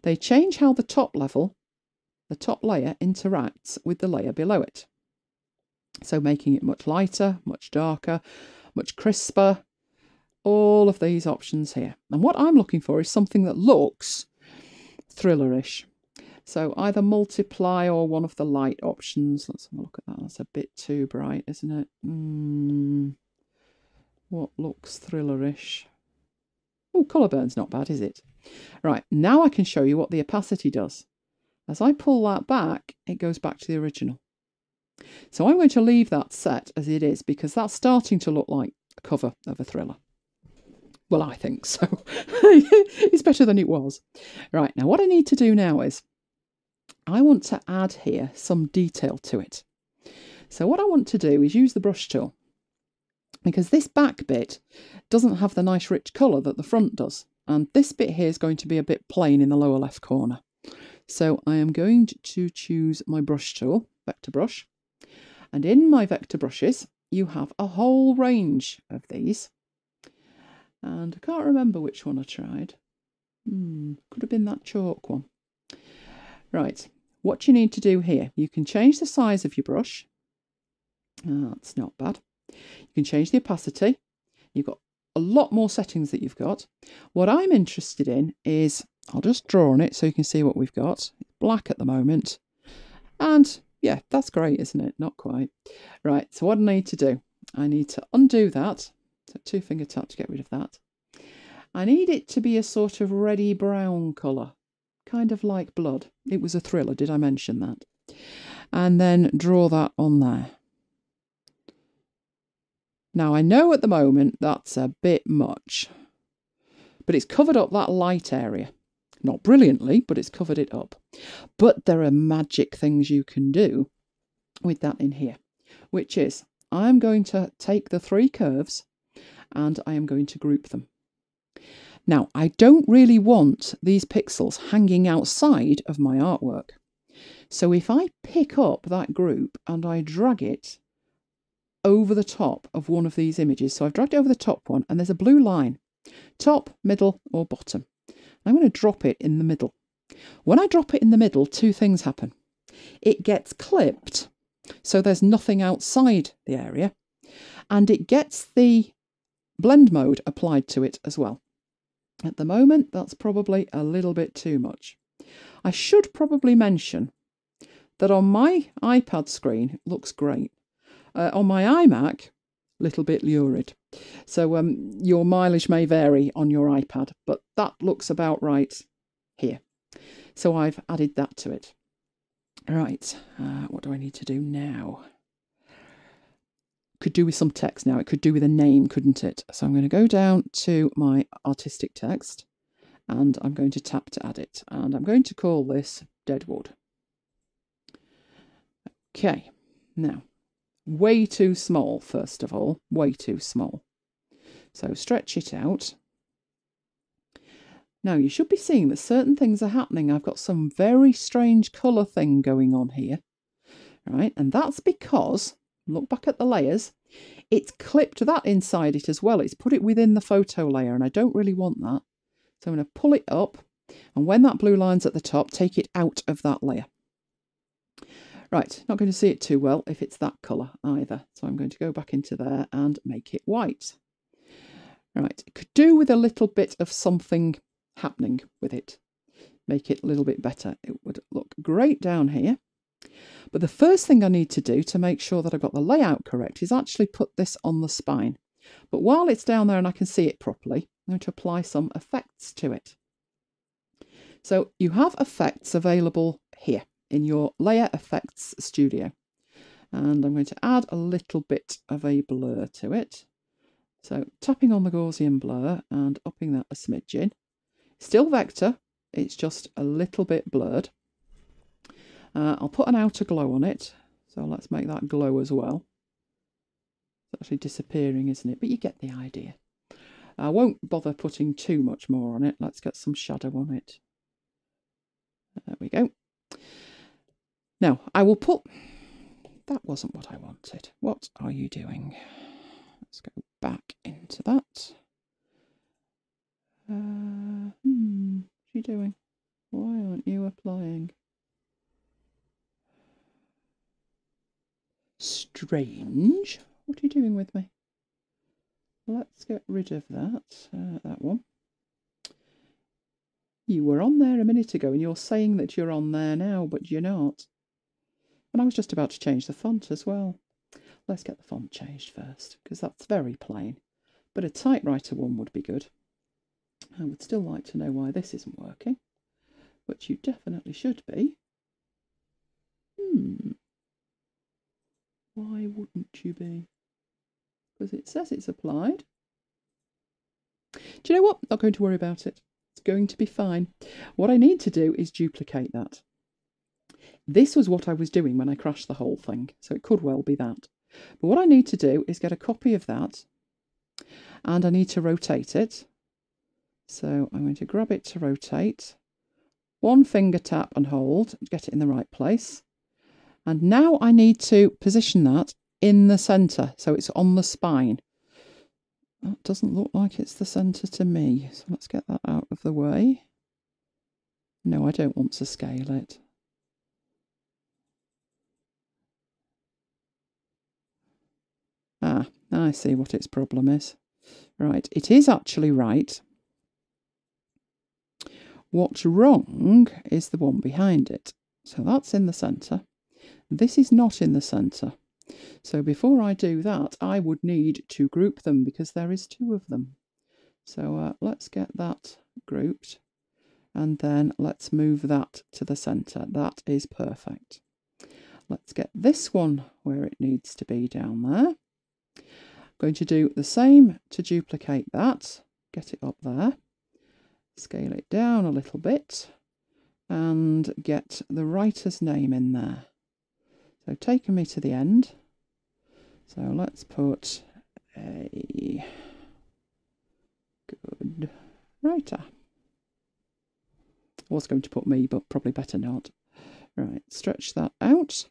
They change how the top level, the top layer, interacts with the layer below it. So making it much lighter, much darker, much crisper, all of these options here. And what I'm looking for is something that looks thrillerish. So either multiply or one of the light options. Let's have a look at that. That's a bit too bright, isn't it? What looks thrillerish? Oh, colour burn's not bad, is it? Right, now I can show you what the opacity does. As I pull that back, it goes back to the original. So I'm going to leave that set as it is because that's starting to look like a cover of a thriller. Well, I think so. It's better than it was. Right, now what I need to do now is I want to add here some detail to it. So what I want to do is use the brush tool because this back bit doesn't have the nice rich colour that the front does. And this bit here is going to be a bit plain in the lower left corner. So I am going to choose my brush tool, vector brush. And in my vector brushes, you have a whole range of these. And I can't remember which one I tried. Could have been that chalk one. Right, what you need to do here, you can change the size of your brush. That's not bad. You can change the opacity. You've got a lot more settings that you've got. What I'm interested in is, I'll just draw on it so you can see what we've got. It's black at the moment. And yeah, that's great, isn't it? Not quite. Right, so what I need to do, I need to undo that. So 2-finger tap to get rid of that. I need it to be a sort of reddy brown colour, kind of like blood. It was a thriller, did I mention that? And then draw that on there. Now I know at the moment that's a bit much, but it's covered up that light area. Not brilliantly, but it's covered it up. But there are magic things you can do with that in here, which is I'm going to take the 3 curves and I am going to group them. Now, I don't really want these pixels hanging outside of my artwork. So if I pick up that group and I drag it over the top of one of these images, so I've dragged it over the top one and there's a blue line, top, middle or bottom. I'm going to drop it in the middle. When I drop it in the middle, 2 things happen. It gets clipped, so there's nothing outside the area, and it gets the blend mode applied to it as well. At the moment, that's probably a little bit too much. I should probably mention that on my iPad screen, it looks great. On my iMac, a little bit lurid. So your mileage may vary on your iPad, but that looks about right here. So I've added that to it. Right, what do I need to do now? Could do with some text now. It could do with a name, couldn't it? So I'm going to go down to my artistic text and I'm going to tap to add it. And I'm going to call this Deadwood. Okay, now, way too small, first of all, way too small. So stretch it out. Now you should be seeing that certain things are happening. I've got some very strange colour thing going on here, right? And that's because, look back at the layers, it's clipped that inside it as well. It's put it within the photo layer and I don't really want that. So I'm going to pull it up and when that blue line's at the top, take it out of that layer. Right, not going to see it too well if it's that colour either. So I'm going to go back into there and make it white. Right, it could do with a little bit of something happening with it. Make it a little bit better. It would look great down here. But the first thing I need to do to make sure that I've got the layout correct is actually put this on the spine. But while it's down there and I can see it properly, I'm going to apply some effects to it. So you have effects available here in your Layer Effects Studio. And I'm going to add a little bit of a blur to it. So tapping on the Gaussian blur and upping that a smidgen. Still vector, it's just a little bit blurred. I'll put an outer glow on it. So let's make that glow as well. It's actually disappearing, isn't it? But you get the idea. I won't bother putting too much more on it. Let's get some shadow on it. There we go. Now, I will put... That wasn't what I wanted. What are you doing? Let's go back into that. What's you doing? Why aren't you applying? Strange. What are you doing with me? Let's get rid of that. That one. You were on there a minute ago and you're saying that you're on there now, but you're not. And I was just about to change the font as well. Let's get the font changed first, because that's very plain. But a typewriter one would be good. I would still like to know why this isn't working, but you definitely should be. Why wouldn't you be? Because it says it's applied. Do you know what? Not going to worry about it. It's going to be fine. What I need to do is duplicate that. This was what I was doing when I crashed the whole thing, so it could well be that. But what I need to do is get a copy of that, and I need to rotate it. So I'm going to grab it to rotate. One finger tap and hold, get it in the right place. And now I need to position that in the centre, so it's on the spine. That doesn't look like it's the centre to me, so let's get that out of the way. No, I don't want to scale it. Ah, I see what its problem is. Right, it is actually right. What's wrong is the one behind it. So that's in the centre. This is not in the centre. So before I do that, I would need to group them because there is two of them. So let's get that grouped. And then let's move that to the centre. That is perfect. Let's get this one where it needs to be down there. I'm going to do the same to duplicate that. Get it up there. Scale it down a little bit. And get the writer's name in there. So taking me to the end. So let's put a good writer. I was going to put me, but probably better not. Right, stretch that out.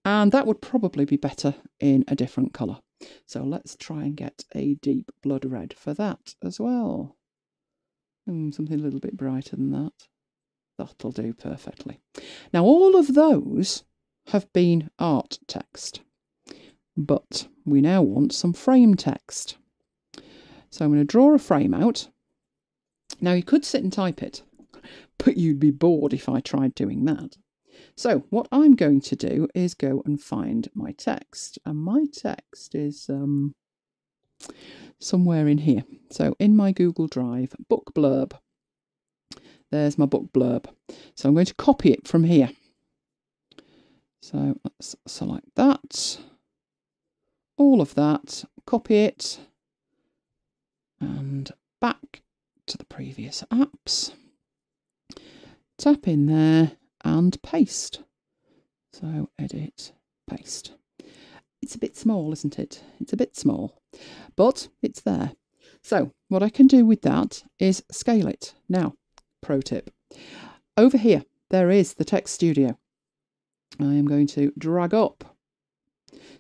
And that would probably be better in a different colour. So let's try and get a deep blood red for that as well. Something a little bit brighter than that. That'll do perfectly. Now all of those have been art text, but we now want some frame text. So I'm going to draw a frame out. Now you could sit and type it, but you'd be bored if I tried doing that. So what I'm going to do is go and find my text, and my text is somewhere in here. So in my Google Drive, book blurb. There's my book blurb. So I'm going to copy it from here. So let's select that, all of that, copy it, and back to the previous apps. Tap in there and paste. So edit, paste. It's a bit small, isn't it? It's a bit small, but it's there. So what I can do with that is scale it. Now, pro tip. Over here, there is the Text Studio. I am going to drag up.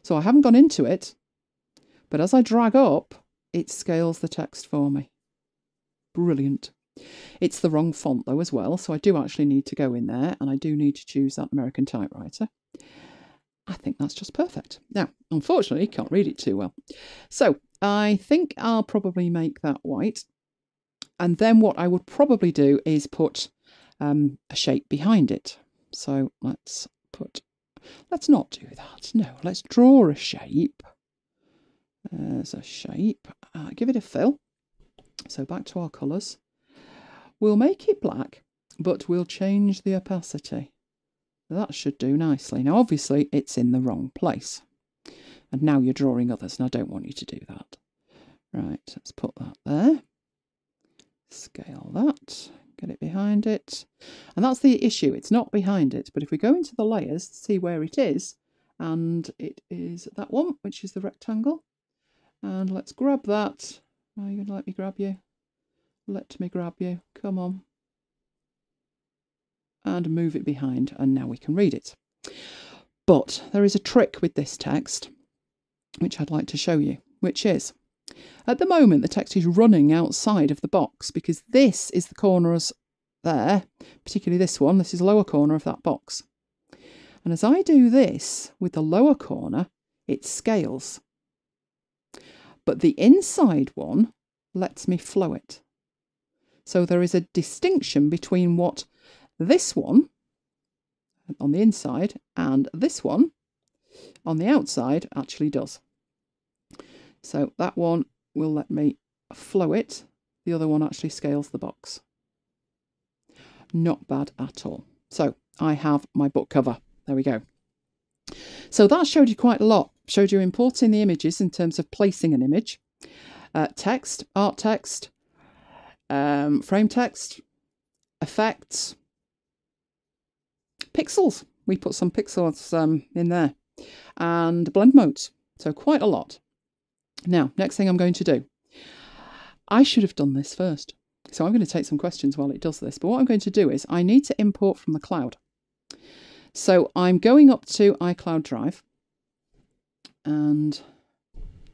So I haven't gone into it, but as I drag up, it scales the text for me. Brilliant. It's the wrong font though as well, so I do actually need to go in there, and I do need to choose that American typewriter. I think that's just perfect. Now, unfortunately, can't read it too well. So I think I'll probably make that white. And then what I would probably do is put a shape behind it. So let's not do that. No, let's draw a shape. There's a shape. Give it a fill. So back to our colours. We'll make it black, but we'll change the opacity. That should do nicely. Now, obviously, it's in the wrong place. And now you're drawing others, and I don't want you to do that. Right, let's put that there. Scale that. Get it behind it. And that's the issue. It's not behind it. But if we go into the layers, see where it is. And it is that one, which is the rectangle. And let's grab that. Are you going to let me grab you? Let me grab you. Come on. And move it behind, and now we can read it. But there is a trick with this text, which I'd like to show you, which is, at the moment, the text is running outside of the box because this is the corners there, particularly this one. This is the lower corner of that box. And as I do this with the lower corner, it scales. But the inside one lets me flow it. So there is a distinction between what this one on the inside and this one on the outside actually does. So that one will let me flow it. The other one actually scales the box. Not bad at all. So I have my book cover. There we go. So that showed you quite a lot. Showed you importing the images in terms of placing an image, text, art text, frame text, effects, pixels. We put some pixels in there, and blend modes. So quite a lot. Now, next thing I'm going to do. I should have done this first. So I'm going to take some questions while it does this. But what I'm going to do is I need to import from the cloud. So I'm going up to iCloud Drive. And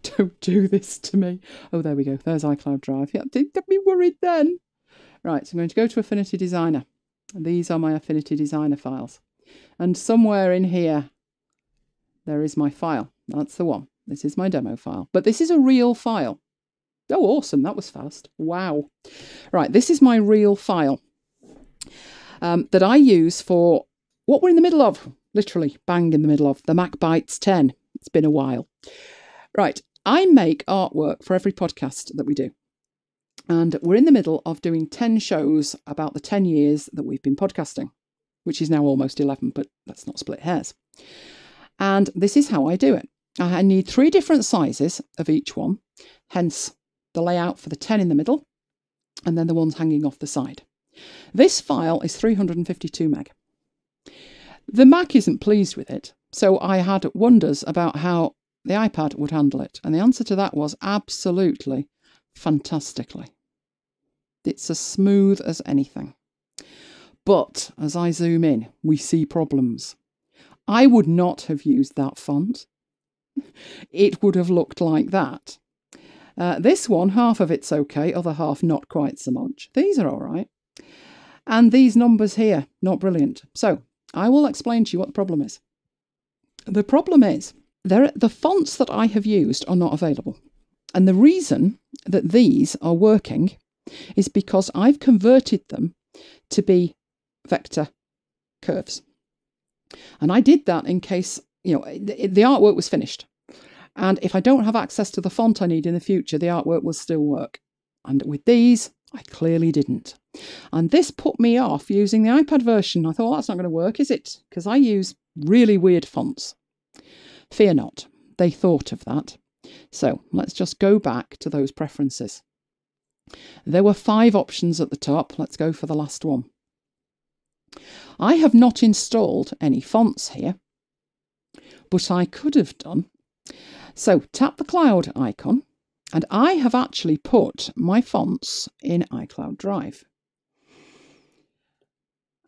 don't do this to me. Oh, there we go. There's iCloud Drive. Yeah, don't be worried then. Right, so I'm going to go to Affinity Designer. And these are my Affinity Designer files. And somewhere in here, there is my file. That's the one. This is my demo file. But this is a real file. Oh, awesome. That was fast. Wow. Right, this is my real file that I use for what we're in the middle of. Literally, bang in the middle of the Mac Bytes 10. It's been a while. Right, I make artwork for every podcast that we do. And we're in the middle of doing 10 shows about the 10 years that we've been podcasting, which is now almost 11, but let's not split hairs. And this is how I do it. I need 3 different sizes of each one, hence the layout for the 10 in the middle, and then the ones hanging off the side. This file is 352 meg. The Mac isn't pleased with it, so I had wonders about how the iPad would handle it, and the answer to that was absolutely fantastically. It's as smooth as anything. But as I zoom in, we see problems. I would not have used that font. It would have looked like that. This one, half of it's okay, other half not quite so much. These are all right. And these numbers here, not brilliant. So I will explain to you what the problem is. The problem is the fonts that I have used are not available. And the reason that these are working is because I've converted them to be vector curves. And I did that in case, the artwork was finished. And if I don't have access to the font I need in the future, the artwork will still work. And with these, I clearly didn't. And this put me off using the iPad version. I thought, well, that's not going to work, is it? Because I use really weird fonts. Fear not, they thought of that. So let's just go back to those preferences. There were 5 options at the top. Let's go for the last one. I have not installed any fonts here, but I could have done. So tap the cloud icon, and I have actually put my fonts in iCloud Drive.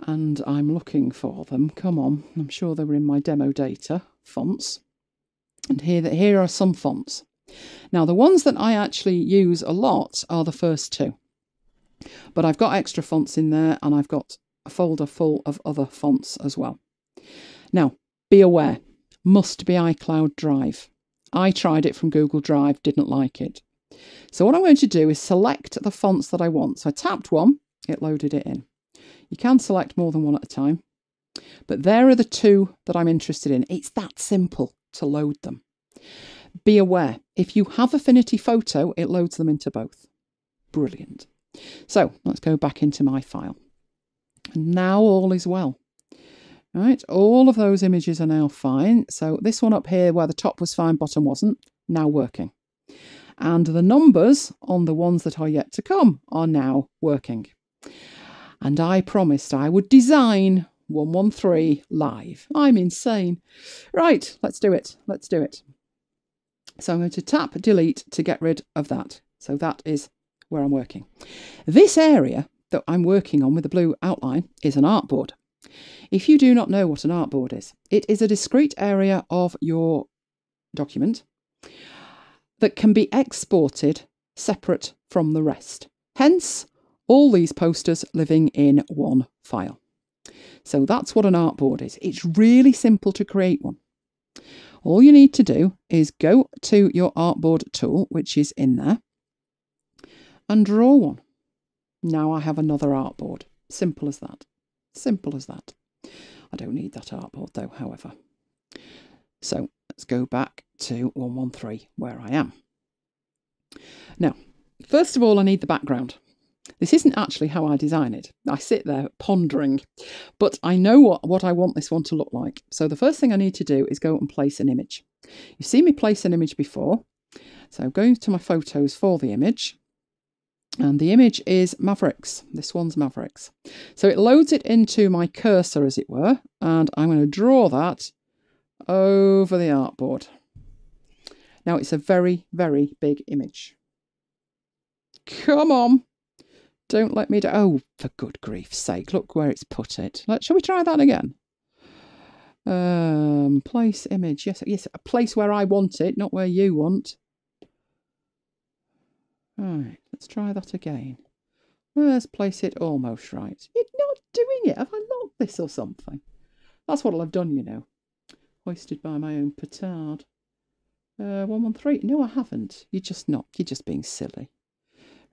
And I'm looking for them. Come on, I'm sure they were in my demo data, fonts. And here are some fonts. Now, the ones that I actually use a lot are the first 2. But I've got extra fonts in there, and I've got a folder full of other fonts as well. Now, be aware, must be iCloud Drive. I tried it from Google Drive, didn't like it. So what I'm going to do is select the fonts that I want. So I tapped one, it loaded it in. You can select more than one at a time, but there are the 2 that I'm interested in. It's that simple to load them. Be aware, if you have Affinity Photo, it loads them into both. Brilliant. So let's go back into my file. And now all is well. Right, all of those images are now fine. So this one up here where the top was fine, bottom wasn't, now working. And the numbers on the ones that are yet to come are now working. And I promised I would design 113 live. I'm insane. Right, let's do it. Let's do it. So I'm going to tap delete to get rid of that. So that is where I'm working. This area that I'm working on with the blue outline is an artboard. If you do not know what an artboard is, it is a discrete area of your document that can be exported separate from the rest. Hence, all these posters living in one file. So that's what an artboard is. It's really simple to create one. All you need to do is go to your artboard tool, which is in there, and draw one. Now I have another artboard. Simple as that. Simple as that. I don't need that artboard though, however. So let's go back to 113 where I am. Now, first of all, I need the background. This isn't actually how I design it. I sit there pondering, but I know what I want this one to look like. So the first thing I need to do is go and place an image. You've seen me place an image before. So I'm going to my photos for the image. And the image is Mavericks. This one's Mavericks. So it loads it into my cursor, as it were. And I'm going to draw that over the artboard. Now it's a very, very big image. Come on. Don't let me do. Oh, for good grief's sake, look where it's put it. Shall we try that again? Place image. Yes, a place where I want it, not where you want. Right, let's try that again. Let's place it almost right. You're not doing it. Have I locked this or something? That's what I've done, you know. Hoisted by my own petard. 113. No, I haven't. You're just being silly.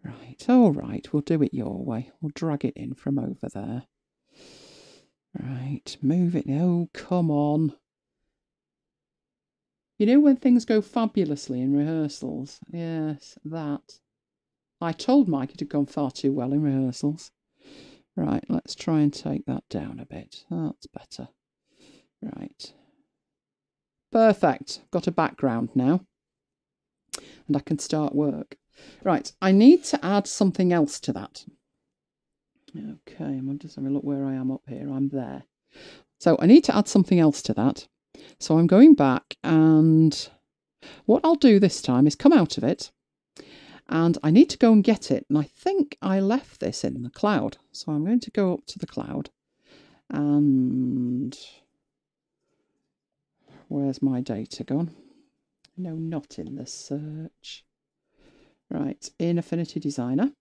Right, all right, we'll do it your way. We'll drag it in from over there. Right, move it. Oh, come on. You know when things go fabulously in rehearsals? Yes, that. I told Mike it had gone far too well in rehearsals. Right, let's try and take that down a bit. That's better. Right. Perfect. Got a background now. And I can start work. Right, I need to add something else to that. Okay, I'm just having a look where I am up here. I'm there. So I need to add something else to that. So I'm going back, and what I'll do this time is come out of it, and I need to go and get it. And I think I left this in the cloud. So I'm going to go up to the cloud, and where's my data gone? No, not in the search. Right, in Affinity Designer.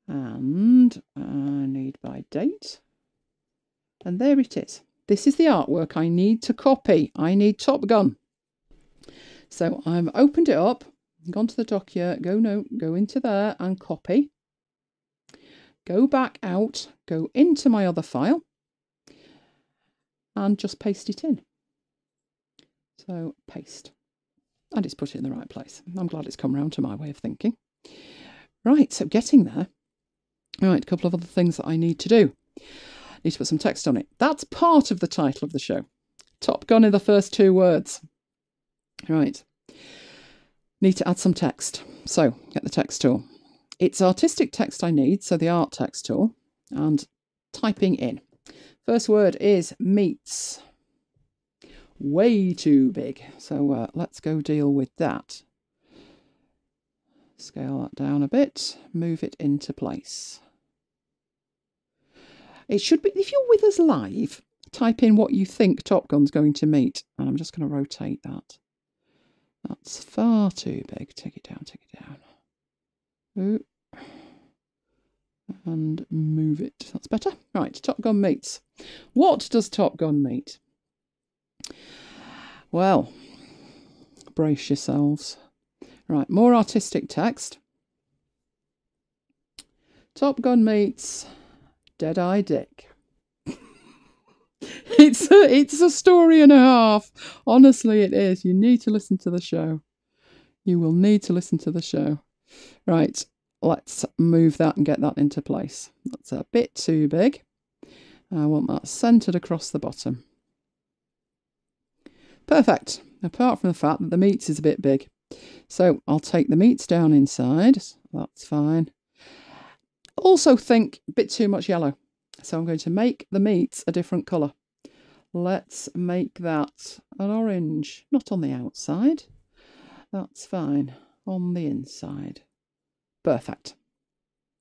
And I need by date. And there it is. This is the artwork I need to copy. I need Top Gun. So I've opened it up, gone to the document, go into there and copy. Go back out, go into my other file and just paste it in. So paste. And it's put it in the right place. I'm glad it's come round to my way of thinking. Right, so getting there. Right, a couple of other things that I need to do. I need to put some text on it. That's part of the title of the show. Top Gun in the first 2 words. Right. Need to add some text. So, get the text tool. It's artistic text I need, so the art text tool. And typing in. First word is meets. Way too big. So let's go deal with that. Scale that down a bit. Move it into place. It should be, if you're with us live, type in what you think Top Gun's going to meet. And I'm just going to rotate that. That's far too big. Take it down, take it down. Ooh. And move it. That's better. Right, Top Gun meets. What does Top Gun meet? Well, brace yourselves. Right, more artistic text. Top Gun meets Dead-Eye Dick. It's a story and a half. Honestly, it is. You need to listen to the show. You will need to listen to the show. Right, let's move that and get that into place. That's a bit too big. I want that centred across the bottom. Perfect. Apart from the fact that the meats is a bit big. So I'll take the meats down inside. That's fine. Also think a bit too much yellow. So I'm going to make the meats a different colour. Let's make that an orange. Not on the outside. That's fine. On the inside. Perfect.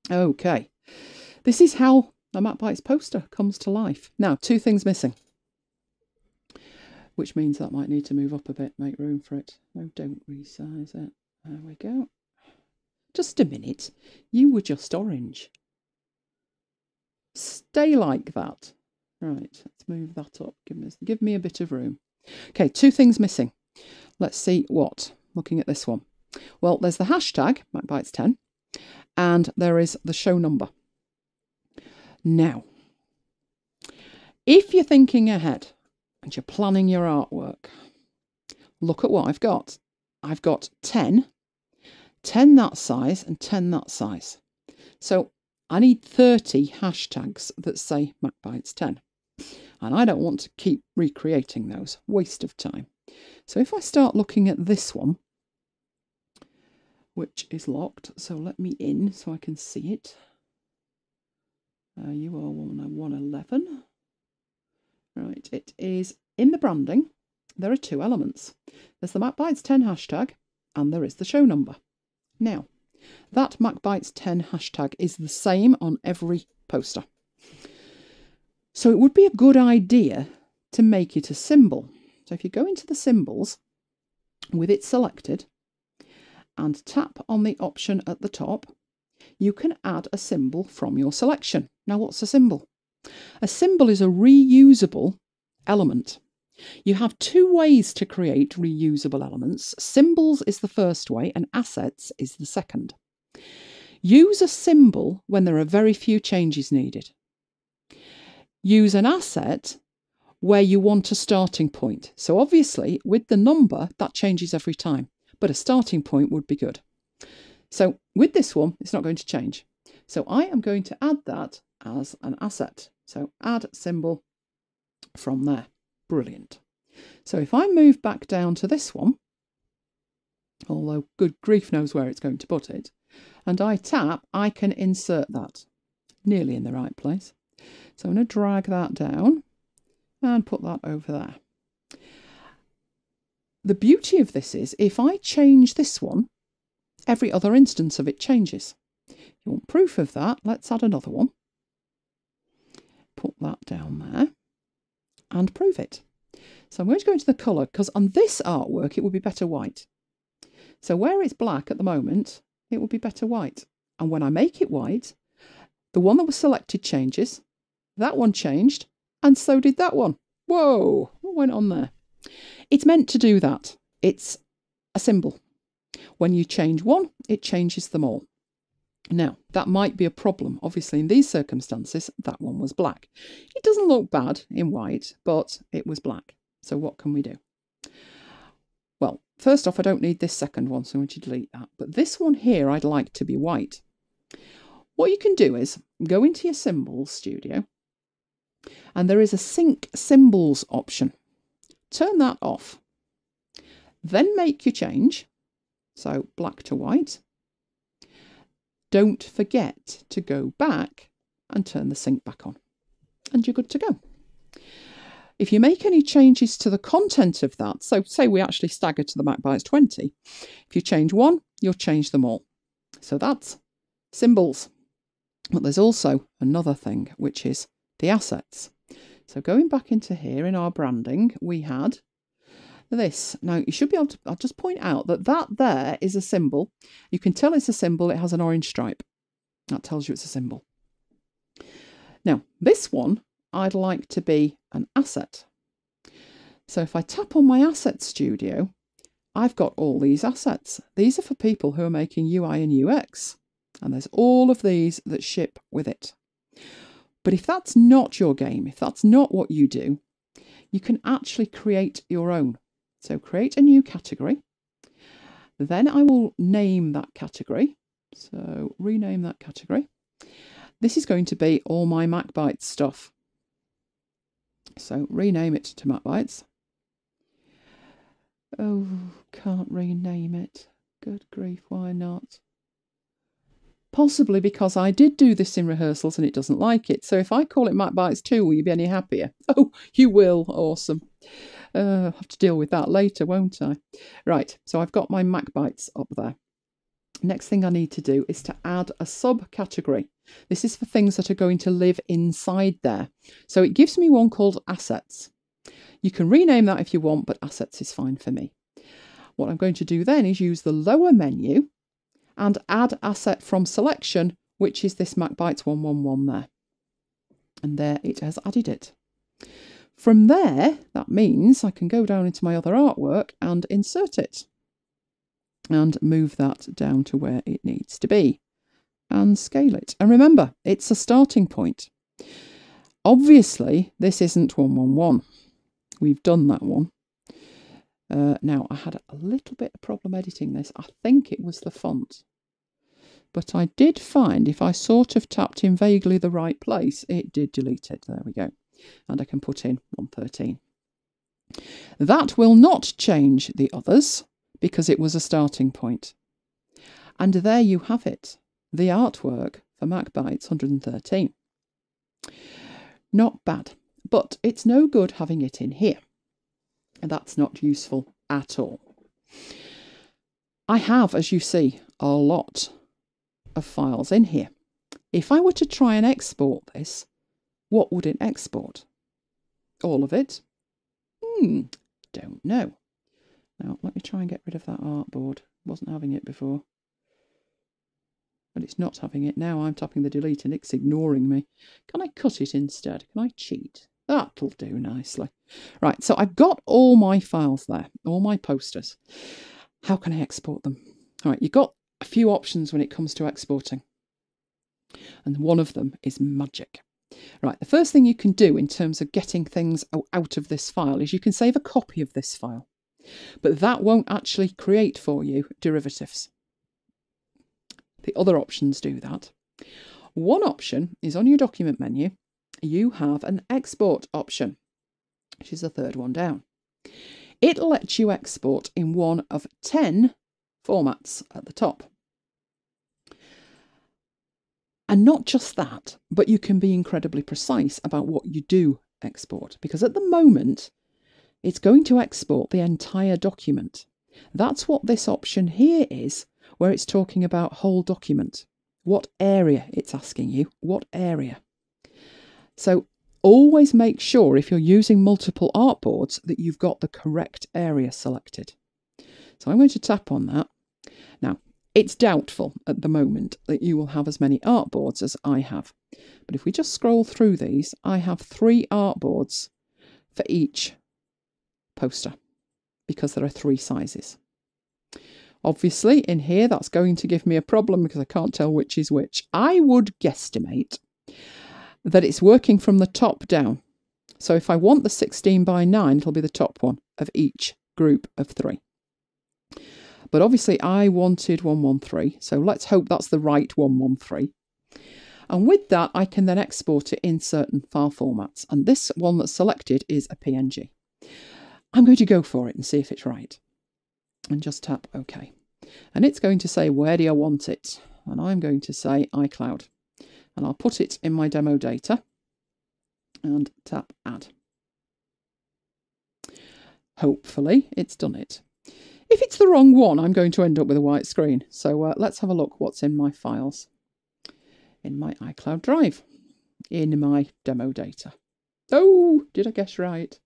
Okay. This is how a Matt Bites poster comes to life. Now, 2 things missing. Which means that might need to move up a bit, make room for it. No, don't resize it. There we go. Just a minute. You were just orange. Stay like that. Right, let's move that up. Give me a bit of room. Okay, 2 things missing. Let's see what. Looking at this one. Well, there's the hashtag, MacBites10, and there is the show number. Now, if you're thinking ahead and you're planning your artwork, look at what I've got. I've got 10 that size and 10 that size. So I need 30 hashtags that say MacBites10. And I don't want to keep recreating those. Waste of time. So if I start looking at this one, which is locked, so let me in so I can see it. You are 111. Right, it is in the branding. There are 2 elements. There's the MacBites10 hashtag and there is the show number. Now, that MacBites10 hashtag is the same on every poster. So it would be a good idea to make it a symbol. So if you go into the symbols with it selected and tap on the option at the top, you can add a symbol from your selection. Now, what's a symbol? A symbol is a reusable element. You have 2 ways to create reusable elements. Symbols is the first way and assets is the second. Use a symbol when there are very few changes needed. Use an asset where you want a starting point. So obviously with the number that changes every time, but a starting point would be good. So with this one, it's not going to change. So I am going to add that as an asset. So add symbol from there. Brilliant. So if I move back down to this one, although good grief knows where it's going to put it, and I tap, I can insert that nearly in the right place. So I'm going to drag that down and put that over there. The beauty of this is if I change this one, every other instance of it changes. If you want proof of that, let's add another one. Put that down there and prove it. So I'm going to go into the colour because on this artwork it would be better white. So where it's black at the moment, it will be better white. And when I make it white, the one that was selected changes, that one changed, and so did that one. Whoa, what went on there? It's meant to do that. It's a symbol. When you change one, it changes them all. Now, that might be a problem. Obviously, in these circumstances, that one was black. It doesn't look bad in white, but it was black. So what can we do? Well, first off, I don't need this second one, so I'm going to delete that. But this one here, I'd like to be white. What you can do is go into your Symbols Studio, and there is a Sync Symbols option. Turn that off. Then make your change. So black to white. Don't forget to go back and turn the sync back on. And you're good to go. If you make any changes to the content of that, so say we actually stagger to the MacBites20, if you change one, you'll change them all. So that's symbols. But there's also another thing, which is the assets. So going back into here in our branding, we had this. Now you should be able to, I'll just point out that that there is a symbol. You can tell it's a symbol, it has an orange stripe. That tells you it's a symbol. Now this one, I'd like to be an asset. So if I tap on my Asset Studio, I've got all these assets. These are for people who are making UI and UX. And there's all of these that ship with it. But if that's not your game, if that's not what you do, you can actually create your own. So create a new category. Then I will name that category. So rename that category. This is going to be all my MacBites stuff. So rename it to MacBites. Oh, can't rename it. Good grief, why not? Possibly because I did do this in rehearsals and it doesn't like it. So if I call it MacBites 2, will you be any happier? Oh, you will. Awesome. I'll have to deal with that later, won't I? Right, so I've got my MacBites up there. Next thing I need to do is to add a subcategory. This is for things that are going to live inside there. So it gives me one called Assets. You can rename that if you want, but Assets is fine for me. What I'm going to do then is use the lower menu and add asset from selection, which is this MacBites 111 there. And there it has added it. From there, that means I can go down into my other artwork and insert it. And move that down to where it needs to be. and scale it. And remember, it's a starting point. Obviously, this isn't 111. We've done that one. Now, I had a little bit of problem editing this. I think it was the font. But I did find if I sort of tapped in vaguely the right place, it did delete it. There we go. And I can put in 113. That will not change the others because it was a starting point. And there you have it. The artwork for MacBytes 113. Not bad, but it's no good having it in here. And that's not useful at all. I have, as you see, a lot of files in here. If I were to try and export this, what would it export? All of it? Don't know. Now, let me try and get rid of that artboard. Wasn't having it before. But it's not having it now. I'm tapping the delete and it's ignoring me. Can I cut it instead? Can I cheat? That'll do nicely. Right, so I've got all my files there, all my posters. How can I export them? All right, you've got a few options when it comes to exporting. And one of them is magic. Right, the first thing you can do in terms of getting things out of this file is you can save a copy of this file. But that won't actually create for you derivatives. The other options do that. One option is on your document menu, you have an export option, which is the third one down. It lets you export in one of 10 formats at the top. And not just that, but you can be incredibly precise about what you do export, because at the moment, it's going to export the entire document. That's what this option here is, where it's talking about whole document. What area it's asking you, what area. So always make sure if you're using multiple artboards that you've got the correct area selected. So I'm going to tap on that. Now, it's doubtful at the moment that you will have as many artboards as I have. But if we just scroll through these, I have 3 artboards for each poster because there are 3 sizes. Obviously, in here, that's going to give me a problem because I can't tell which is which. I would guesstimate that it's working from the top down. So if I want the 16 by 9, it'll be the top one of each group of 3. But obviously, I wanted 113, so let's hope that's the right 113. And with that, I can then export it in certain file formats. And this one that's selected is a PNG. I'm going to go for it and see if it's right. And just tap OK. And it's going to say, where do I want it? And I'm going to say iCloud. And I'll put it in my demo data and tap Add. Hopefully it's done it. If it's the wrong one, I'm going to end up with a white screen. So let's have a look what's in my files. In my iCloud drive. In my demo data. Oh, did I guess right?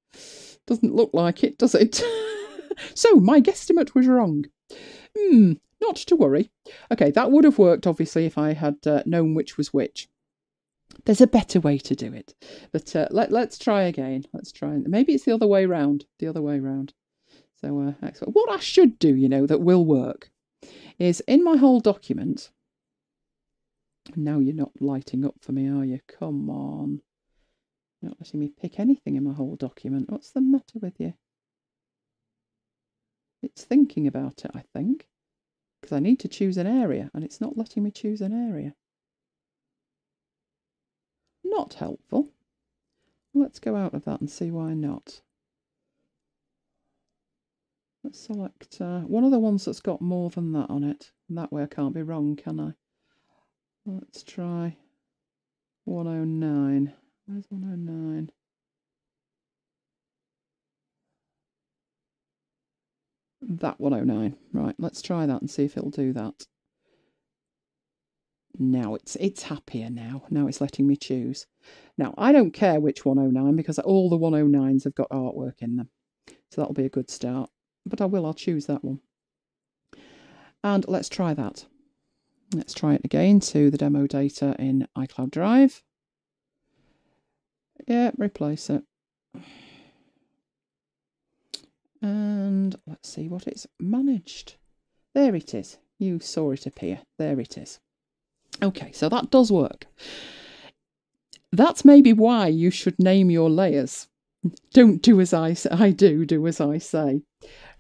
Doesn't look like it, does it? So my guesstimate was wrong. Not to worry. Okay, that would have worked, obviously, if I had known which was which. There's a better way to do it. But let's try again. Let's try. Maybe it's the other way round. The other way round. So excellent. What I should do, you know, that will work, is in my whole document. Now you're not lighting up for me, are you? Come on. You're not letting me pick anything in my whole document. What's the matter with you? It's thinking about it, I think. Because I need to choose an area, and it's not letting me choose an area. Not helpful. Let's go out of that and see why not. Let's select one of the ones that's got more than that on it. And that way I can't be wrong, can I? Let's try 109. Where's 109? That 109. Right, let's try that and see if it'll do that. Now it's happier now. Now it's letting me choose. Now, I don't care which 109 because all the 109s have got artwork in them. So that'll be a good start. But I'll choose that one. And let's try that. Let's try it again to the demo data in iCloud Drive. Yeah, replace it. And let's see what it's managed. There it is. You saw it appear. There it is. Okay, so that does work. That's maybe why you should name your layers. Don't do as I do as I say.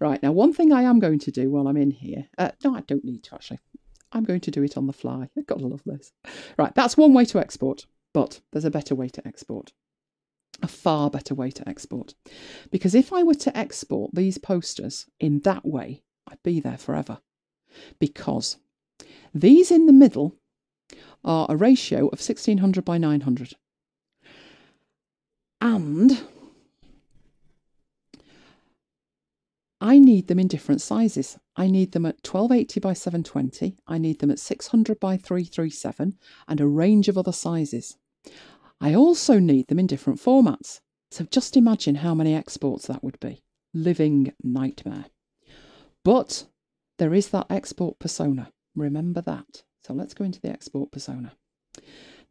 Right, now one thing I am going to do while I'm in here, no, I don't need to actually. I'm going to do it on the fly. I've got to love this. Right, that's one way to export, but there's a better way to export. A far better way to export. Because if I were to export these posters in that way, I'd be there forever. Because these in the middle are a ratio of 1600 by 900. And I need them in different sizes. I need them at 1280 by 720. I need them at 600 by 337 and a range of other sizes. I also need them in different formats. So just imagine how many exports that would be. Living nightmare. But there is that export persona. Remember that. So let's go into the export persona.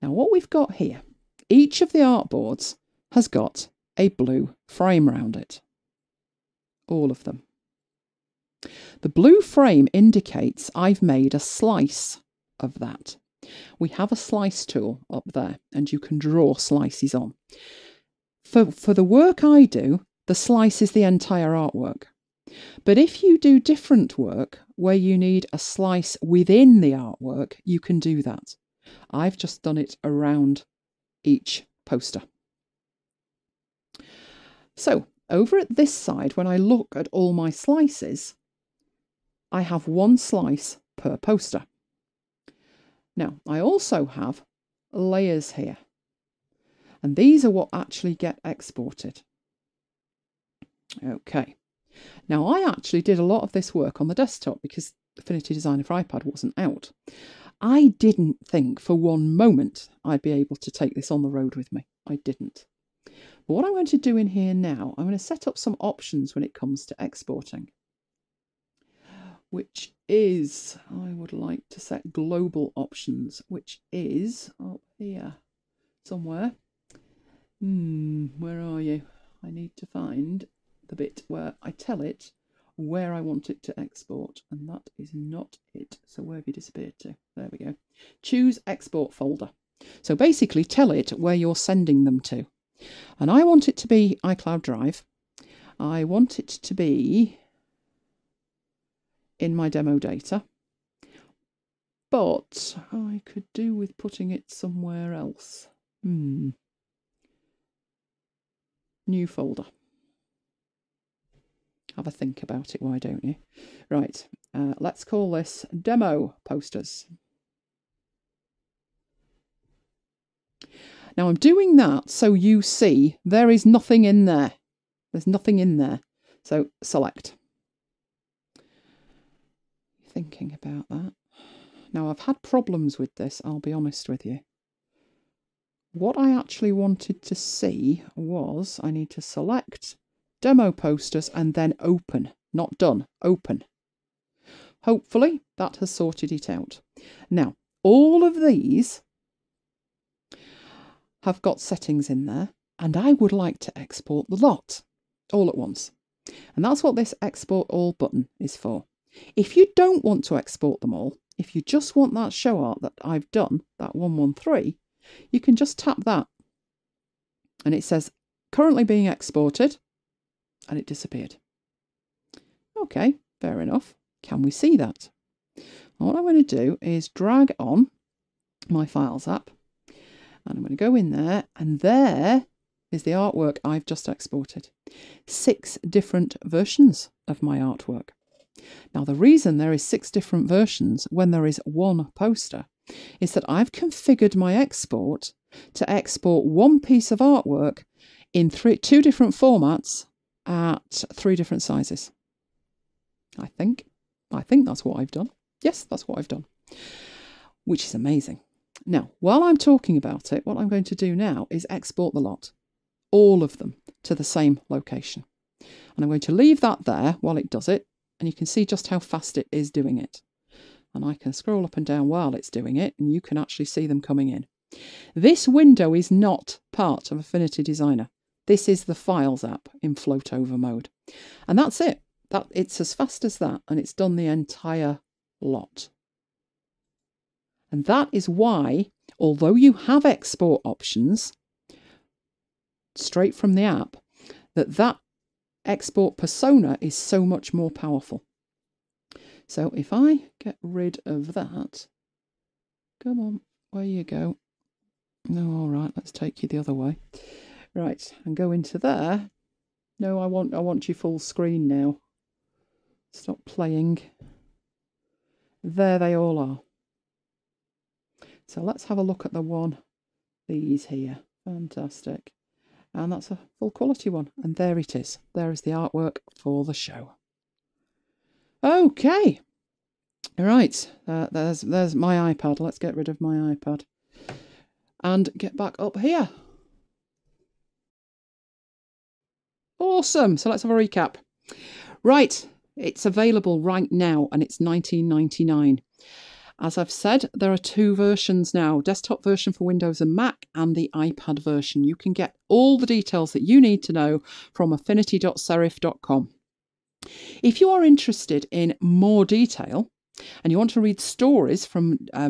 Now what we've got here, each of the artboards has got a blue frame around it. All of them. The blue frame indicates I've made a slice of that. We have a slice tool up there and you can draw slices on. For the work I do, the slice is the entire artwork. But if you do different work where you need a slice within the artwork, you can do that. I've just done it around each poster. So over at this side, when I look at all my slices, I have one slice per poster. Now, I also have layers here. And these are what actually get exported. Okay. Now, I actually did a lot of this work on the desktop because Affinity Designer for iPad wasn't out. I didn't think for one moment I'd be able to take this on the road with me. I didn't. But what I'm going to do in here now, I'm going to set up some options when it comes to exporting, which is, I would like to set global options, which is up here somewhere. Where are you? I need to find the bit where I tell it where I want it to export, and that is not it. So where have you disappeared to? There we go. Choose export folder. So basically tell it where you're sending them to. And I want it to be iCloud Drive. I want it to be in my demo data. But I could do with putting it somewhere else. New folder. Have a think about it, why don't you? Right, let's call this Demo Posters. Now I'm doing that so you see there is nothing in there. There's nothing in there. So select. Thinking about that. Now I've had problems with this, I'll be honest with you. What I actually wanted to see was I need to select Demo Posters and then open. Not done, open. Hopefully that has sorted it out. Now, all of these have got settings in there, and I would like to export the lot all at once. And that's what this Export All button is for. If you don't want to export them all, if you just want that show art that I've done, that 113, you can just tap that. And it says, currently being exported, and it disappeared. Okay, fair enough. Can we see that? What I'm going to do is drag on my Files app, and I'm going to go in there, and there is the artwork I've just exported. 6 different versions of my artwork. Now, the reason there is 6 different versions when there is one poster is that I've configured my export to export one piece of artwork in 2 different formats at 3 different sizes. I think that's what I've done. Yes, that's what I've done, which is amazing. Now, while I'm talking about it, what I'm going to do now is export the lot, all of them, to the same location. And I'm going to leave that there while it does it, and you can see just how fast it is doing it. And I can scroll up and down while it's doing it, and you can actually see them coming in. This window is not part of Affinity Designer. This is the Files app in float over mode. And that's it. It's as fast as that, and it's done the entire lot. And that is why, although you have export options straight from the app, that export persona is so much more powerful. So if I get rid of that, come on, where you go? No, all right, let's take you the other way. Right, and go into there. No, I want you full screen now. Stop playing. There they all are. So let's have a look at the one, these here. Fantastic. And that's a full quality one. And there it is. There is the artwork for the show. Okay. All right. There's my iPad. Let's get rid of my iPad. And get back up here. Awesome. So let's have a recap. Right. It's available right now and it's $19.99. As I've said, there are two versions now, desktop version for Windows and Mac and the iPad version. You can get all the details that you need to know from affinity.serif.com. If you are interested in more detail and you want to read stories from, I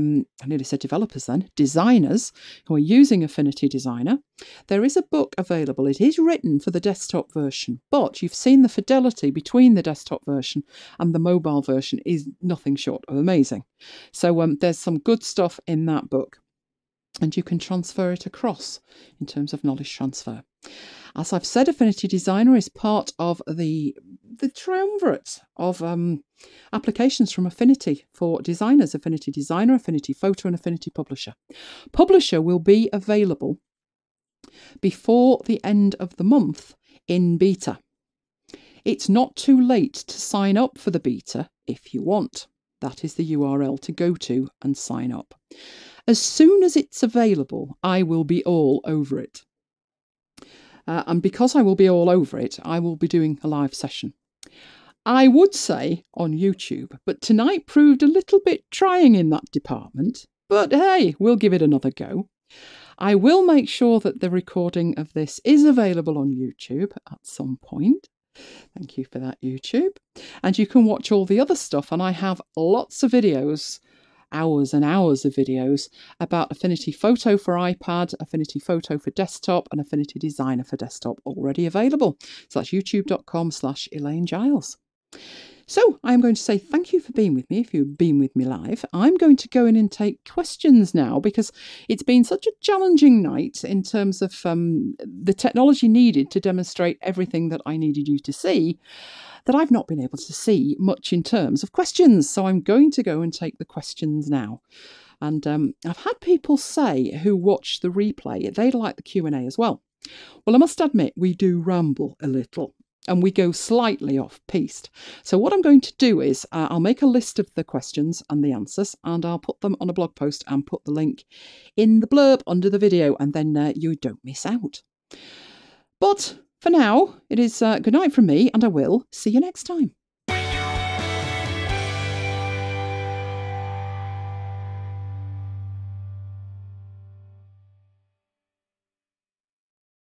nearly said developers then, designers who are using Affinity Designer, there is a book available. It is written for the desktop version, but you've seen the fidelity between the desktop version and the mobile version is nothing short of amazing. So there's some good stuff in that book, and you can transfer it across in terms of knowledge transfer. As I've said, Affinity Designer is part of the triumvirate of applications from Affinity for designers. Affinity Designer, Affinity Photo and Affinity Publisher. Publisher will be available before the end of the month in beta. It's not too late to sign up for the beta if you want. That is the URL to go to and sign up. As soon as it's available, I will be all over it. And because I will be all over it, I will be doing a live session. I would say on YouTube, but tonight proved a little bit trying in that department. But hey, we'll give it another go. I will make sure that the recording of this is available on YouTube at some point. Thank you for that, YouTube. And you can watch all the other stuff, and I have lots of videos, hours and hours of videos about Affinity Photo for iPad, Affinity Photo for desktop, and Affinity Designer for desktop already available. So that's youtube.com/Elaine Giles. So I'm going to say thank you for being with me if you've been with me live. I'm going to go in and take questions now because it's been such a challenging night in terms of the technology needed to demonstrate everything that I needed you to see, that I've not been able to see much in terms of questions. So I'm going to go and take the questions now. And I've had people say who watch the replay, they'd like the Q&A as well. Well, I must admit, we do ramble a little. And we go slightly off-piste. So what I'm going to do is I'll make a list of the questions and the answers, and I'll put them on a blog post and put the link in the blurb under the video, and then you don't miss out. But for now, it is good night from me, and I will see you next time.